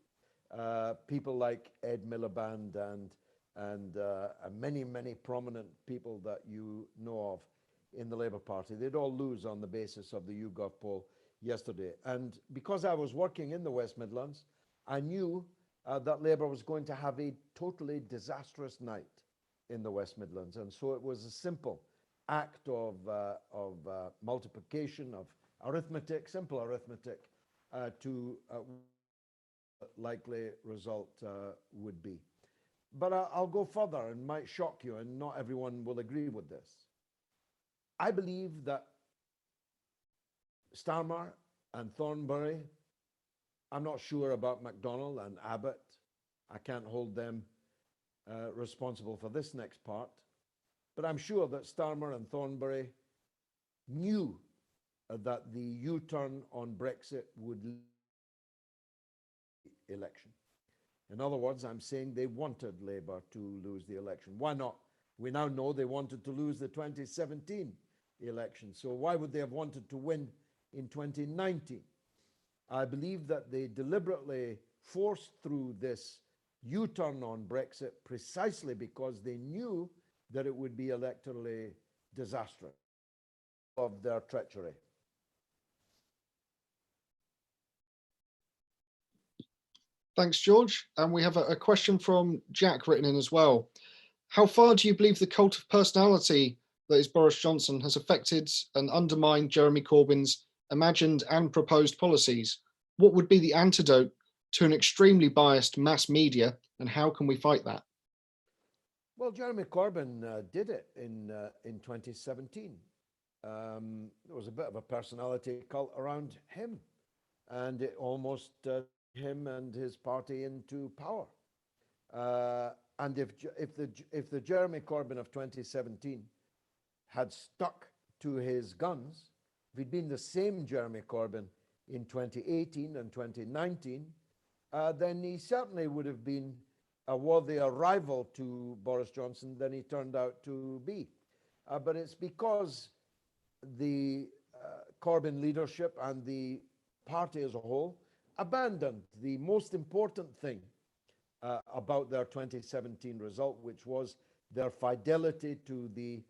people like Ed Miliband and and many, many prominent people that you know of in the Labour Party. They'd all lose on the basis of the YouGov poll yesterday. And because I was working in the West Midlands, I knew that Labour was going to have a totally disastrous night in the West Midlands. And so it was a simple act of multiplication, of arithmetic, simple arithmetic, to likely result would be. But I'll go further and might shock you, and not everyone will agree with this. I believe that Starmer and Thornbury, I'm not sure about MacDonald and Abbott. I can't hold them responsible for this next part. But I'm sure that Starmer and Thornbury knew that the U-turn on Brexit would lead to the election. In other words, I'm saying they wanted Labour to lose the election. Why not? We now know they wanted to lose the 2017 election. So why would they have wanted to win in 2019? I believe that they deliberately forced through this U-turn on Brexit precisely because they knew that it would be electorally disastrous of their treachery. Thanks, George. And we have a question from Jack written in as well. How far do you believe the cult of personality that is Boris Johnson has affected and undermined Jeremy Corbyn's imagined and proposed policies? What would be the antidote to an extremely biased mass media, and how can we fight that? Well, Jeremy Corbyn did it in 2017. There was a bit of a personality cult around him, and it almost him and his party into power. And if the Jeremy Corbyn of 2017 had stuck to his guns, if he'd been the same Jeremy Corbyn in 2018 and 2019, then he certainly would have been a worthier rival to Boris Johnson than he turned out to be. But it's because the Corbyn leadership and the party as a whole abandoned the most important thing about their 2017 result, which was their fidelity to the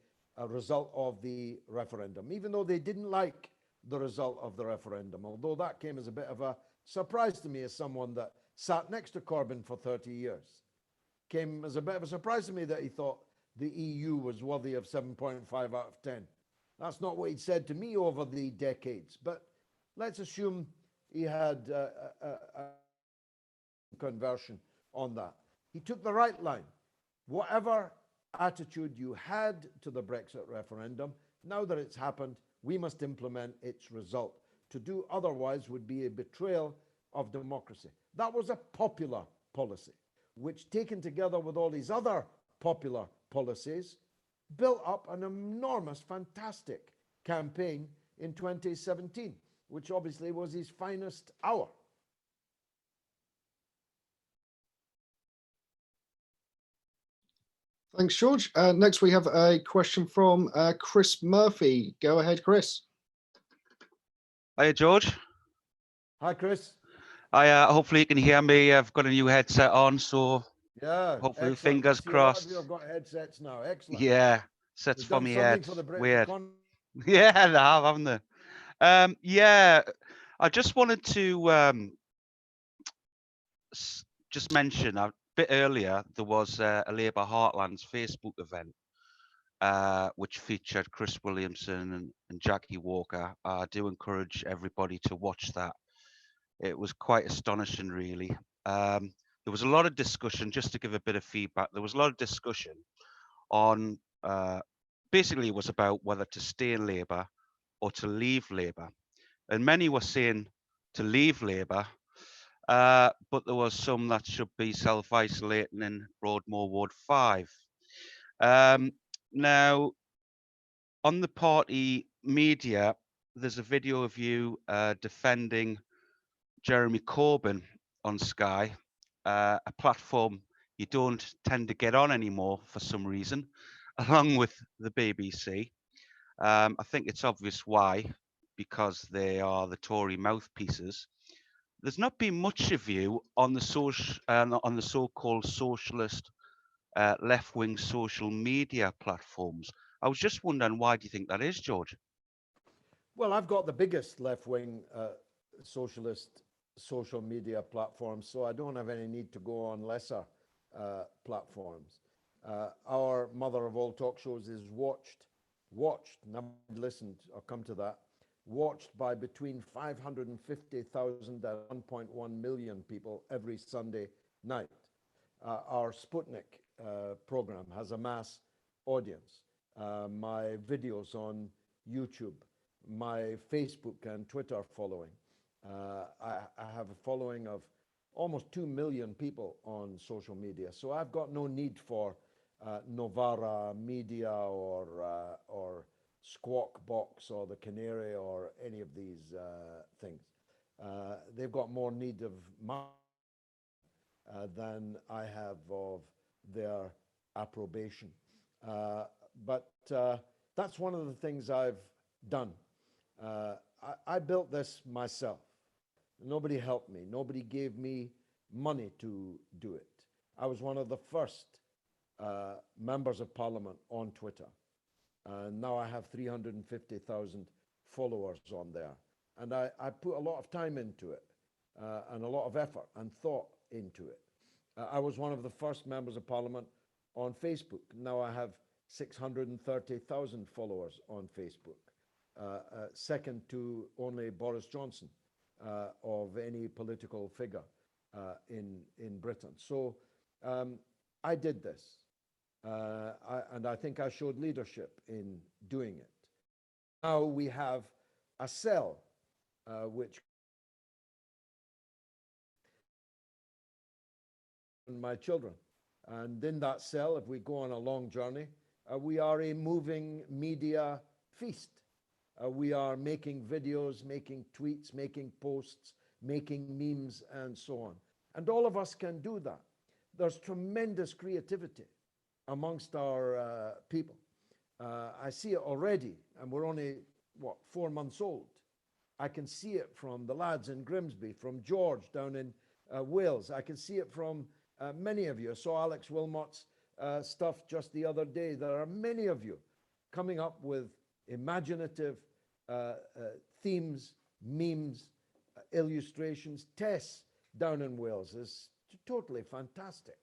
result of the referendum, even though they didn't like the result of the referendum, although that came as a bit of a surprise to me as someone that sat next to Corbyn for 30 years. Came as a bit of a surprise to me that he thought the EU was worthy of 7.5 out of 10. That's not what he'd said to me over the decades, but let's assume he had a conversion on that. He took the right line. Whatever attitude you had to the Brexit referendum, now that it's happened, we must implement its result. To do otherwise would be a betrayal of democracy. That was a popular policy, which, taken together with all these other popular policies, built up an enormous, fantastic campaign in 2017, which obviously was his finest hour. Thanks, George. Next, we have a question from Chris Murphy. Go ahead, Chris. Hiya, George. Hi, Chris. Hopefully you can hear me. I've got a new headset on, so yeah, hopefully excellent. fingers crossed. A lot of you have got headsets now. Excellent. Yeah, sets for me head. Weird. Yeah, they have, haven't they? Yeah, I just wanted to just mention a bit earlier there was a Labour Heartlands Facebook event which featured Chris Williamson and Jackie Walker. I do encourage everybody to watch that. It was quite astonishing, really. There was a lot of discussion, just to give a bit of feedback, there was a lot of discussion on, basically it was about whether to stay in Labour or to leave Labour. And many were saying to leave Labour, but there was some that should be self-isolating in Broadmoor Ward 5. Now, on the party media, there's a video of you defending Jeremy Corbyn on Sky, a platform you don't tend to get on anymore for some reason, along with the BBC. I think it's obvious why, because they are the Tory mouthpieces. There's not been much of you on the so-called socialist left-wing social media platforms. I was just wondering, why do you think that is, George? Well, I've got the biggest left-wing socialist social media platform, so I don't have any need to go on lesser platforms. Our mother of all talk shows is watched, never listened, I'll come to that, watched by between 550,000 and 1.1 million people every Sunday night. Our Sputnik program has a mass audience. My videos on YouTube, my Facebook and Twitter following. I have a following of almost 2 million people on social media. So I've got no need for Novara Media or Squawk Box or the Canary or any of these things. They've got more need of my than I have of their approbation. But that's one of the things I've done. I built this myself. Nobody helped me. Nobody gave me money to do it. I was one of the first members of parliament on Twitter. And now I have 350,000 followers on there. And I put a lot of time into it and a lot of effort and thought into it. I was one of the first members of parliament on Facebook. Now I have 630,000 followers on Facebook. Second to only Boris Johnson of any political figure in Britain. So I did this, and I think I showed leadership in doing it. Now we have a cell which my children, and in that cell, if we go on a long journey, we are a moving media feast. We are making videos, making tweets, making posts, making memes, and so on. And all of us can do that. There's tremendous creativity amongst our people. I see it already, and we're only, 4 months old. I can see it from the lads in Grimsby, from George down in Wales. I can see it from many of you. I saw Alex Wilmot's stuff just the other day. There are many of you coming up with imaginative themes, memes, illustrations. Tess down in Wales is totally fantastic.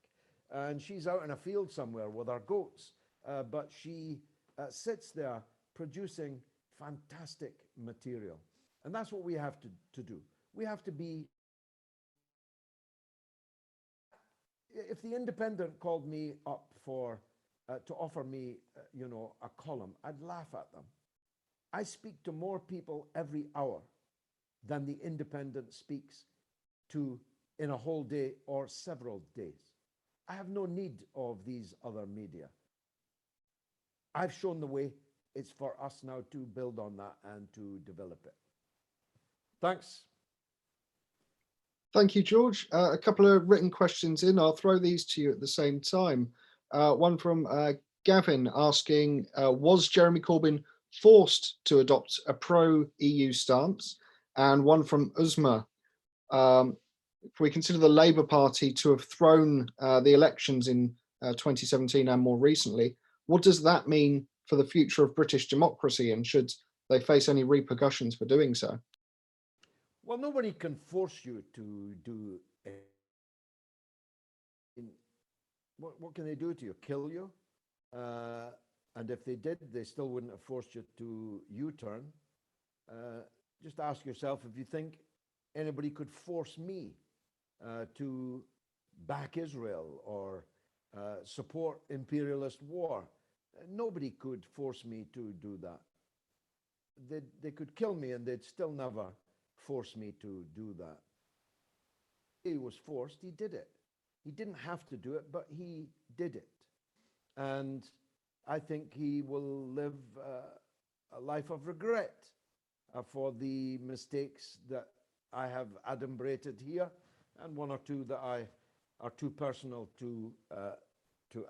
And she's out in a field somewhere with her goats, but she sits there producing fantastic material. And that's what we have to do. We have to be. If the Independent called me up for to offer me, a column, I'd laugh at them. I speak to more people every hour than the Independent speaks to in a whole day or several days. I have no need of these other media. I've shown the way. It's for us now to build on that and to develop it. Thanks. Thank you, George. A couple of written questions in. I'll throw these to you at the same time. One from Gavin asking, was Jeremy Corbyn forced to adopt a pro-EU stance? And one from Uzma, if we consider the Labour Party to have thrown the elections in 2017 and more recently, what does that mean for the future of British democracy, and should they face any repercussions for doing so? Well, nobody can force you to do it. What can they do to you? Kill you? And if they did, they still wouldn't have forced you to U-turn. Just ask yourself if you think anybody could force me to back Israel or support imperialist war. Nobody could force me to do that. They could kill me and they'd still never force me to do that. He was forced, he did it. He didn't have to do it, but he did it. And I think he will live a life of regret for the mistakes that I have adumbrated here, and one or two that are too personal to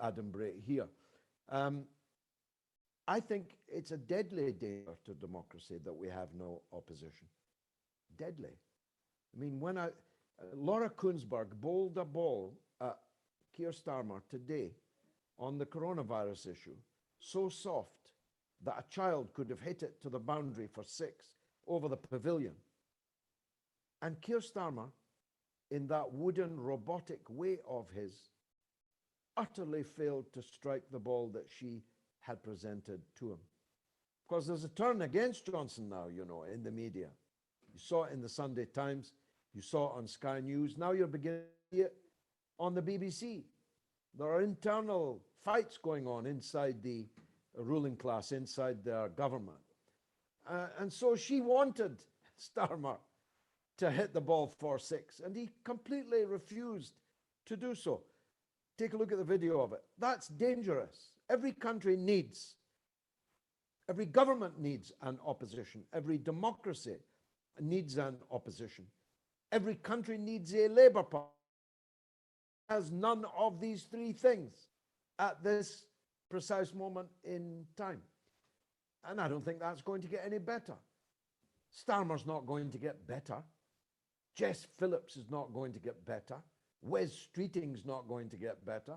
adumbrate here. I think it's a deadly danger to democracy that we have no opposition. Deadly. I mean, when Laura Kuenssberg bowled a ball at Keir Starmer today on the coronavirus issue, so soft that a child could have hit it to the boundary for 6 over the pavilion. And Keir Starmer, in that wooden robotic way of his, utterly failed to strike the ball that she had presented to him. Because there's a turn against Johnson now, you know, in the media. You saw it in the Sunday Times, you saw it on Sky News, now you're beginning to see it on the BBC. There are internal fights going on inside the ruling class, inside their government. And so she wanted Starmer to hit the ball for 6, and he completely refused to do so. Take a look at the video of it. That's dangerous. Every country needs, every government needs an opposition. Every democracy needs an opposition. Every country needs a Labour Party. It has none of these 3 things at this precise moment in time. And I don't think that's going to get any better. Starmer's not going to get better. Jess Phillips is not going to get better. Wes Streeting's not going to get better.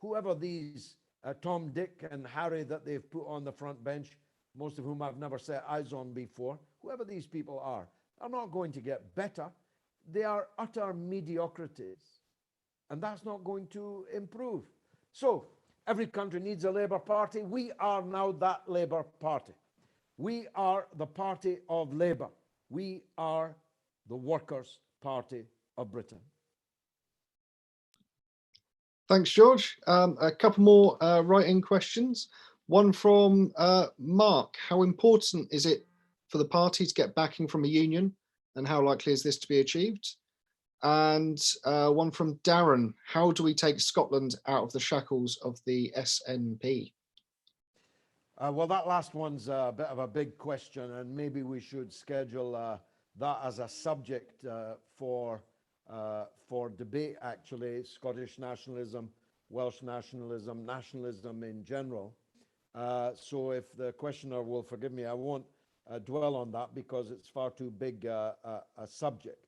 Whoever these Tom, Dick and Harry that they've put on the front bench, most of whom I've never set eyes on before, whoever these people are not going to get better. They are utter mediocrities. And that's not going to improve. So every country needs a Labour Party. We are now that Labour Party. We are the party of Labour. We are the Workers' Party of Britain. Thanks, George. A couple more write-in questions. One from Mark. How important is it for the party to get backing from a union, and how likely is this to be achieved? And one from Darren. How do we take Scotland out of the shackles of the SNP? Well, that last one's a bit of a big question, and maybe we should schedule that as a subject for debate, actually. Scottish nationalism, Welsh nationalism, nationalism in general. So if the questioner will forgive me, I won't dwell on that because it's far too big a subject.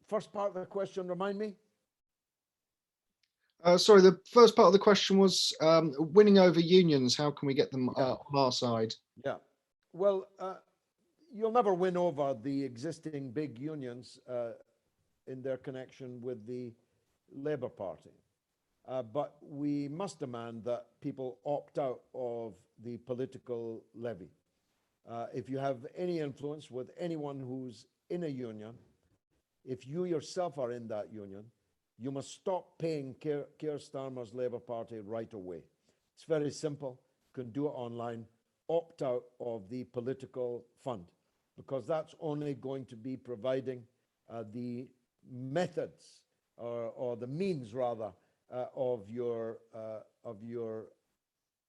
First part of the question, remind me? Sorry, the first part of the question was winning over unions. How can we get them on our side? Yeah. Well, you'll never win over the existing big unions in their connection with the Labour Party. But we must demand that people opt out of the political levy. If you have any influence with anyone who's in a union, if you yourself are in that union, you must stop paying Keir Starmer's Labour Party right away. It's very simple. You can do it online. Opt out of the political fund, because that's only going to be providing the methods or the means rather of your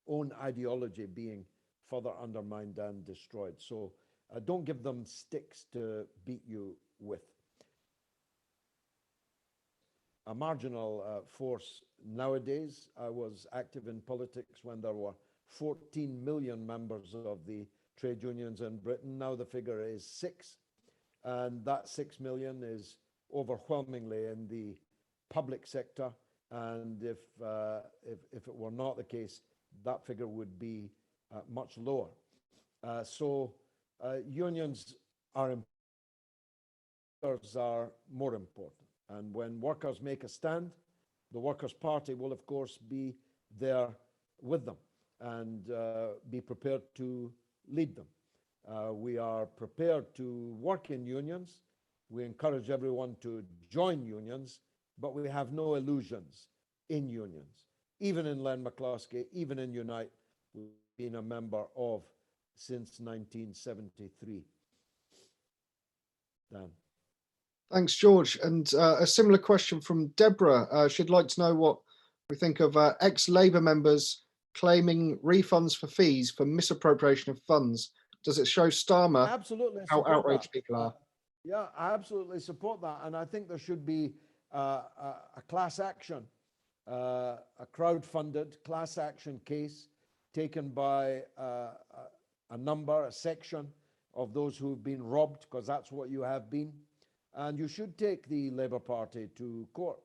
own ideology being further undermined and destroyed. So don't give them sticks to beat you with. A marginal force nowadays. I was active in politics when there were 14 million members of the trade unions in Britain. Now the figure is 6, and that 6 million is overwhelmingly in the public sector. And if it were not the case, that figure would be much lower. So unions are more important. And when workers make a stand, the Workers' Party will, of course, be there with them and be prepared to lead them. We are prepared to work in unions. We encourage everyone to join unions, but we have no illusions in unions. Even in Len McCluskey, even in Unite, we've been a member of since 1973. Dan. Thanks, George. And a similar question from Deborah. She'd like to know what we think of ex-Labour members claiming refunds for fees for misappropriation of funds. Does it show Starmer Absolutely how outraged people are? Yeah, I absolutely support that. And I think there should be a class action, a crowd-funded class action case taken by a section of those who've been robbed, because that's what you have been. And you should take the Labour Party to court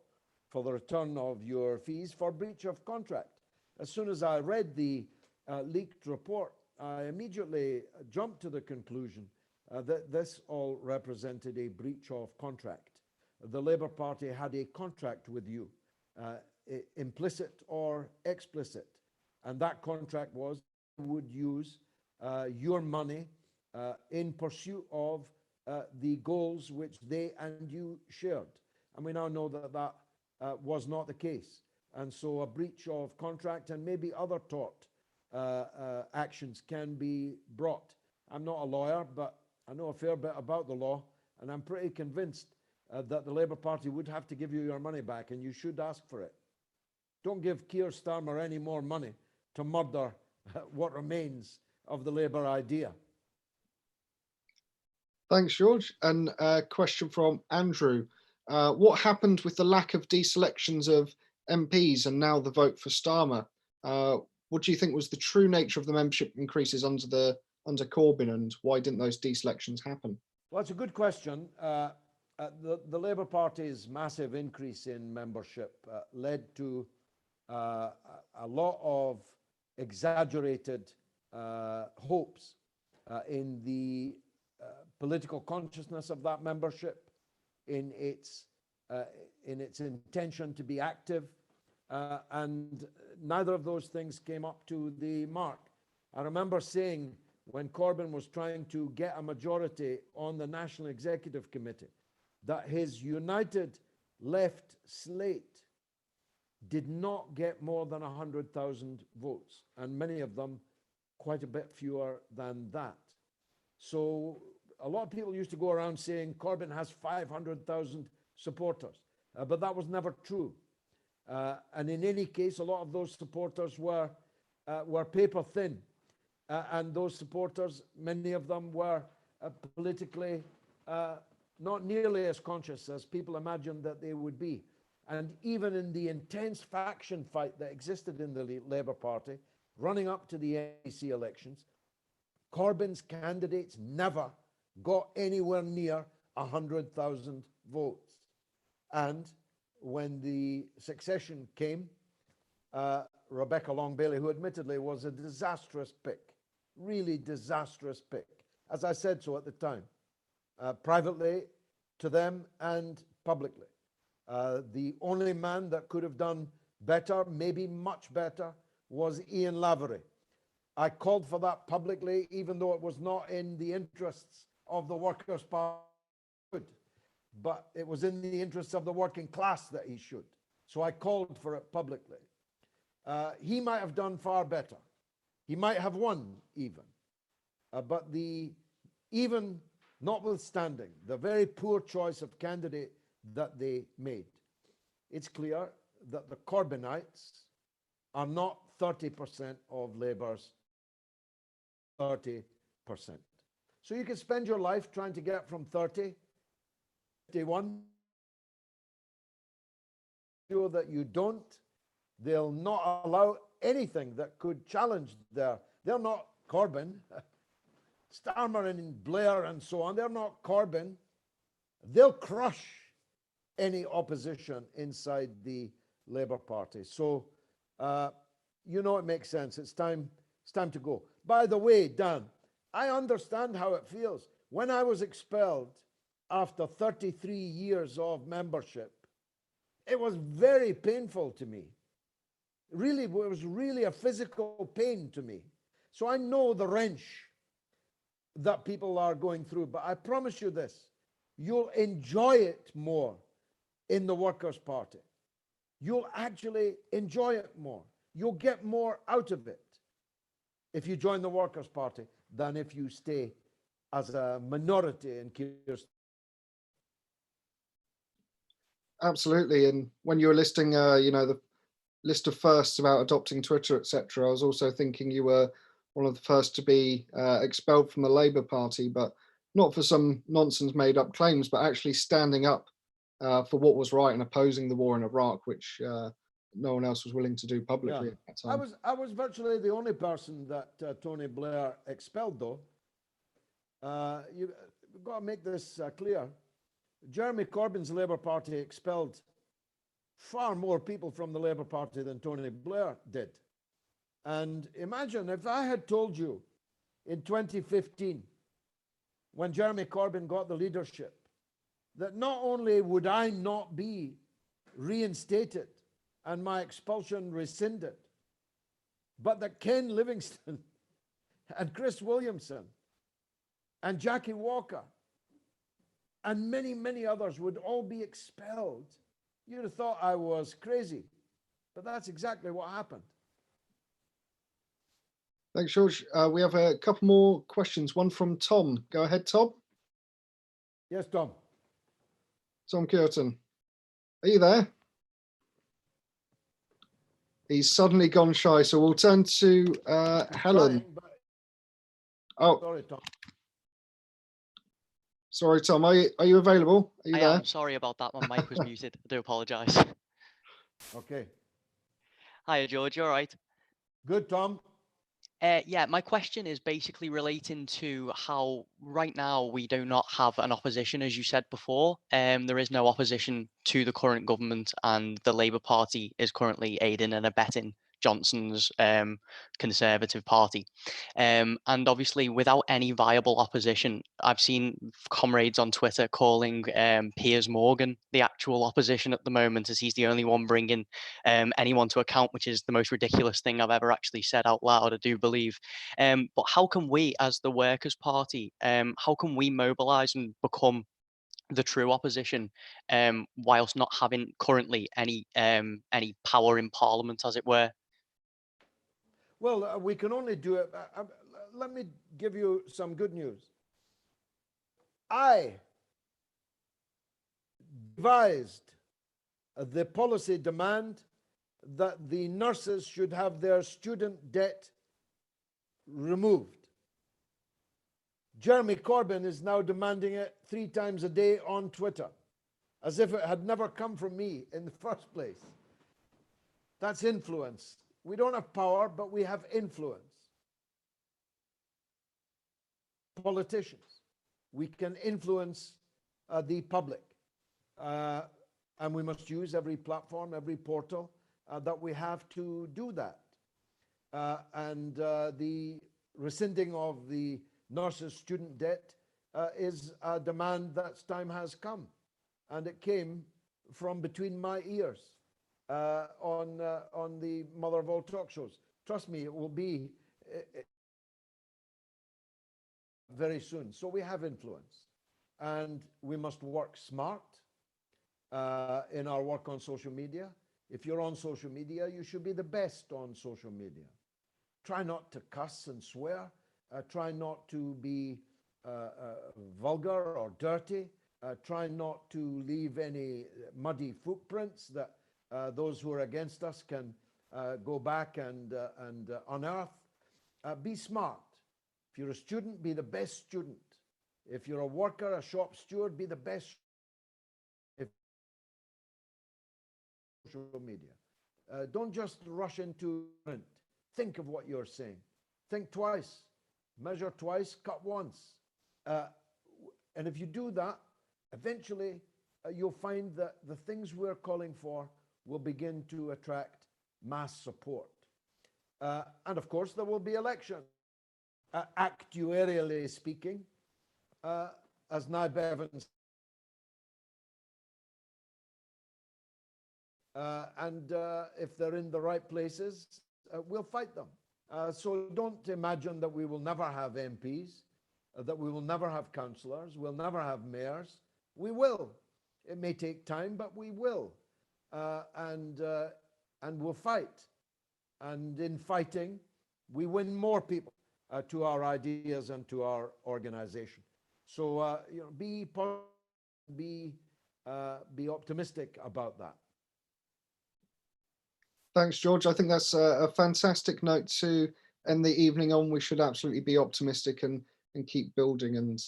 for the return of your fees for breach of contract. As soon as I read the leaked report, I immediately jumped to the conclusion that this all represented a breach of contract. The Labour Party had a contract with you, implicit or explicit, and that contract was would use your money in pursuit of the goals which they and you shared. And we now know that that was not the case. And so a breach of contract and maybe other tort actions can be brought. I'm not a lawyer, but I know a fair bit about the law, and I'm pretty convinced that the Labour Party would have to give you your money back, and you should ask for it. Don't give Keir Starmer any more money to murder what remains of the Labour idea. Thanks, George. And a question from Andrew. What happened with the lack of deselections of MPs and now the vote for Starmer? What do you think was the true nature of the membership increases under Corbyn, and why didn't those deselections happen? Well, it's a good question. The Labour Party's massive increase in membership led to a lot of exaggerated hopes in the political consciousness of that membership, in its intention to be active, and neither of those things came up to the mark. I remember saying when Corbyn was trying to get a majority on the National Executive Committee that his united left slate did not get more than 100,000 votes, and many of them quite a bit fewer than that. So a lot of people used to go around saying Corbyn has 500,000 supporters, but that was never true. And in any case, a lot of those supporters were paper thin, and those supporters, many of them were politically not nearly as conscious as people imagined that they would be. And even in the intense faction fight that existed in the Labour Party running up to the NEC elections, Corbyn's candidates never got anywhere near 100,000 votes. And when the succession came, Rebecca Long-Bailey, who admittedly was a disastrous pick, really disastrous pick, as I said so at the time, privately to them and publicly. The only man that could have done better, maybe much better, was Ian Lavery. I called for that publicly, even though it was not in the interests of the Workers' Party, but it was in the interests of the working class that he should. So I called for it publicly. He might have done far better. He might have won even. But even notwithstanding the very poor choice of candidate that they made, it's clear that the Corbynites are not 30% of Labour's 30%. So you can spend your life trying to get from 30 to 51. Sure that you don't. They'll not allow anything that could challenge they're not Corbyn. Starmer and Blair and so on, they're not Corbyn. They'll crush any opposition inside the Labour Party. So, you know, it makes sense. It's time to go. By the way, Dan, I understand how it feels. When I was expelled after 33 years of membership, it was very painful to me. Really, it was really a physical pain to me. So I know the wrench that people are going through, but I promise you this, you'll enjoy it more in the Workers' Party. You'll actually enjoy it more. You'll get more out of it if you join the Workers' Party than if you stay as a minority in Keir's. Absolutely. And when you were listing, you know, the list of firsts about adopting Twitter, etc., I was also thinking you were one of the first to be expelled from the Labour Party, but not for some nonsense made up claims, but actually standing up for what was right and opposing the war in Iraq, which no one else was willing to do publicly at that time. I was virtually the only person that Tony Blair expelled, though. You've got to make this clear. Jeremy Corbyn's Labour Party expelled far more people from the Labour Party than Tony Blair did. And imagine if I had told you in 2015, when Jeremy Corbyn got the leadership, that not only would I not be reinstated and my expulsion rescinded, but that Ken Livingstone and Chris Williamson and Jackie Walker and many, many others would all be expelled. You'd have thought I was crazy, but that's exactly what happened. Thanks, George. We have a couple more questions. One from Tom. Go ahead, Tom. Yes, Tom. Tom Curtin. Are you there? He's suddenly gone shy, so we'll turn to Helen. Trying, but... Oh, sorry, Tom. Sorry, Tom. Are you available? Are you I there? am sorry about that. My mic was muted. I do apologise. Okay. Hiya, George. You all right? Good, Tom. Yeah, my question is basically relating to how right now we do not have an opposition, as you said before. There is no opposition to the current government, and the Labour Party is currently aiding and abetting Johnson's Conservative Party. And obviously, without any viable opposition, I've seen comrades on Twitter calling Piers Morgan the actual opposition at the moment, as he's the only one bringing anyone to account, which is the most ridiculous thing I've ever actually said out loud, I do believe. But how can we, as the Workers' Party, how can we mobilise and become the true opposition, whilst not having currently any power in Parliament, as it were? Well, we can only do it. Let me give you some good news. I devised the policy demand that the nurses should have their student debt removed. Jeremy Corbyn is now demanding it 3 times a day on Twitter, as if it had never come from me in the first place. That's influence. We don't have power, but we have influence. Politicians. We can influence the public. And we must use every platform, every portal that we have to do that. And the rescinding of the nurses' student debt is a demand that's time has come. And it came from between my ears on the mother of all talk shows. Trust me, it will be very soon. So we have influence, and we must work smart in our work on social media. If you're on social media, you should be the best on social media. Try not to cuss and swear. Try not to be vulgar or dirty. Try not to leave any muddy footprints that those who are against us can go back and unearth. Be smart. If you're a student, be the best student. If you're a worker, a shop steward, be the best. If social media, don't just rush into print. Think of what you're saying. Think twice. Measure twice. Cut once. And if you do that, eventually you'll find that the things we're calling for will begin to attract mass support. And of course, there will be elections. Actuarially speaking, as Naib Evans, and if they're in the right places, we'll fight them. So don't imagine that we will never have MPs, that we will never have councillors, we'll never have mayors. We will. It may take time, but we will. And we'll fight. And in fighting, we win more people to our ideas and to our organization. So be positive, be optimistic about that. Thanks, George. I think that's a fantastic note to end the evening on. We should absolutely be optimistic and keep building, and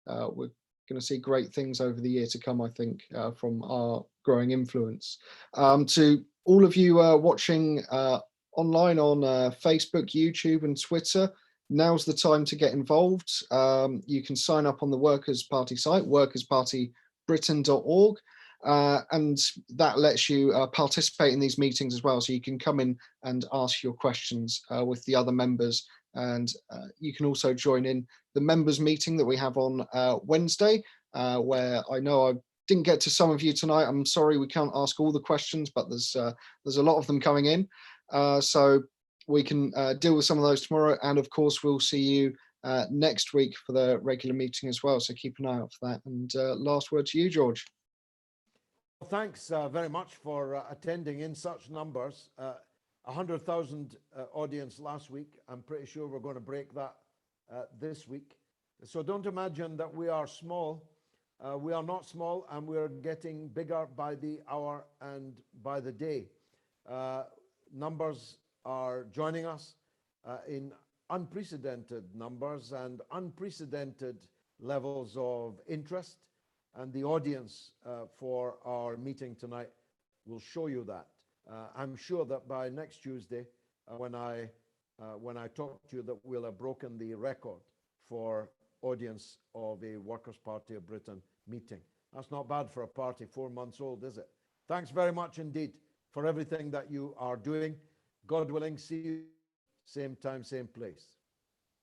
we're going to see great things over the year to come, I think, from our growing influence. To all of you watching online on Facebook, YouTube and Twitter, now's the time to get involved. You can sign up on the Workers' Party site, workerspartybritain.org. and that lets you participate in these meetings as well. So you can come in and ask your questions with the other members, and you can also join in the members meeting that we have on Wednesday, where I know I didn't get to some of you tonight. I'm sorry we can't ask all the questions, but there's a lot of them coming in, so we can deal with some of those tomorrow. And of course, we'll see you next week for the regular meeting as well. So keep an eye out for that. And last word to you, George. Well, thanks very much for attending in such numbers. 100,000 audience last week. I'm pretty sure we're going to break that this week. So don't imagine that we are small. We are not small, and we're getting bigger by the hour and by the day. Numbers are joining us in unprecedented numbers and unprecedented levels of interest, and the audience for our meeting tonight will show you that. I'm sure that by next Tuesday, when I talk to you, that we'll have broken the record for audience of a Workers' Party of Britain meeting. That's not bad for a party 4 months old, is it? Thanks very much indeed for everything that you are doing. God willing, see you same time, same place.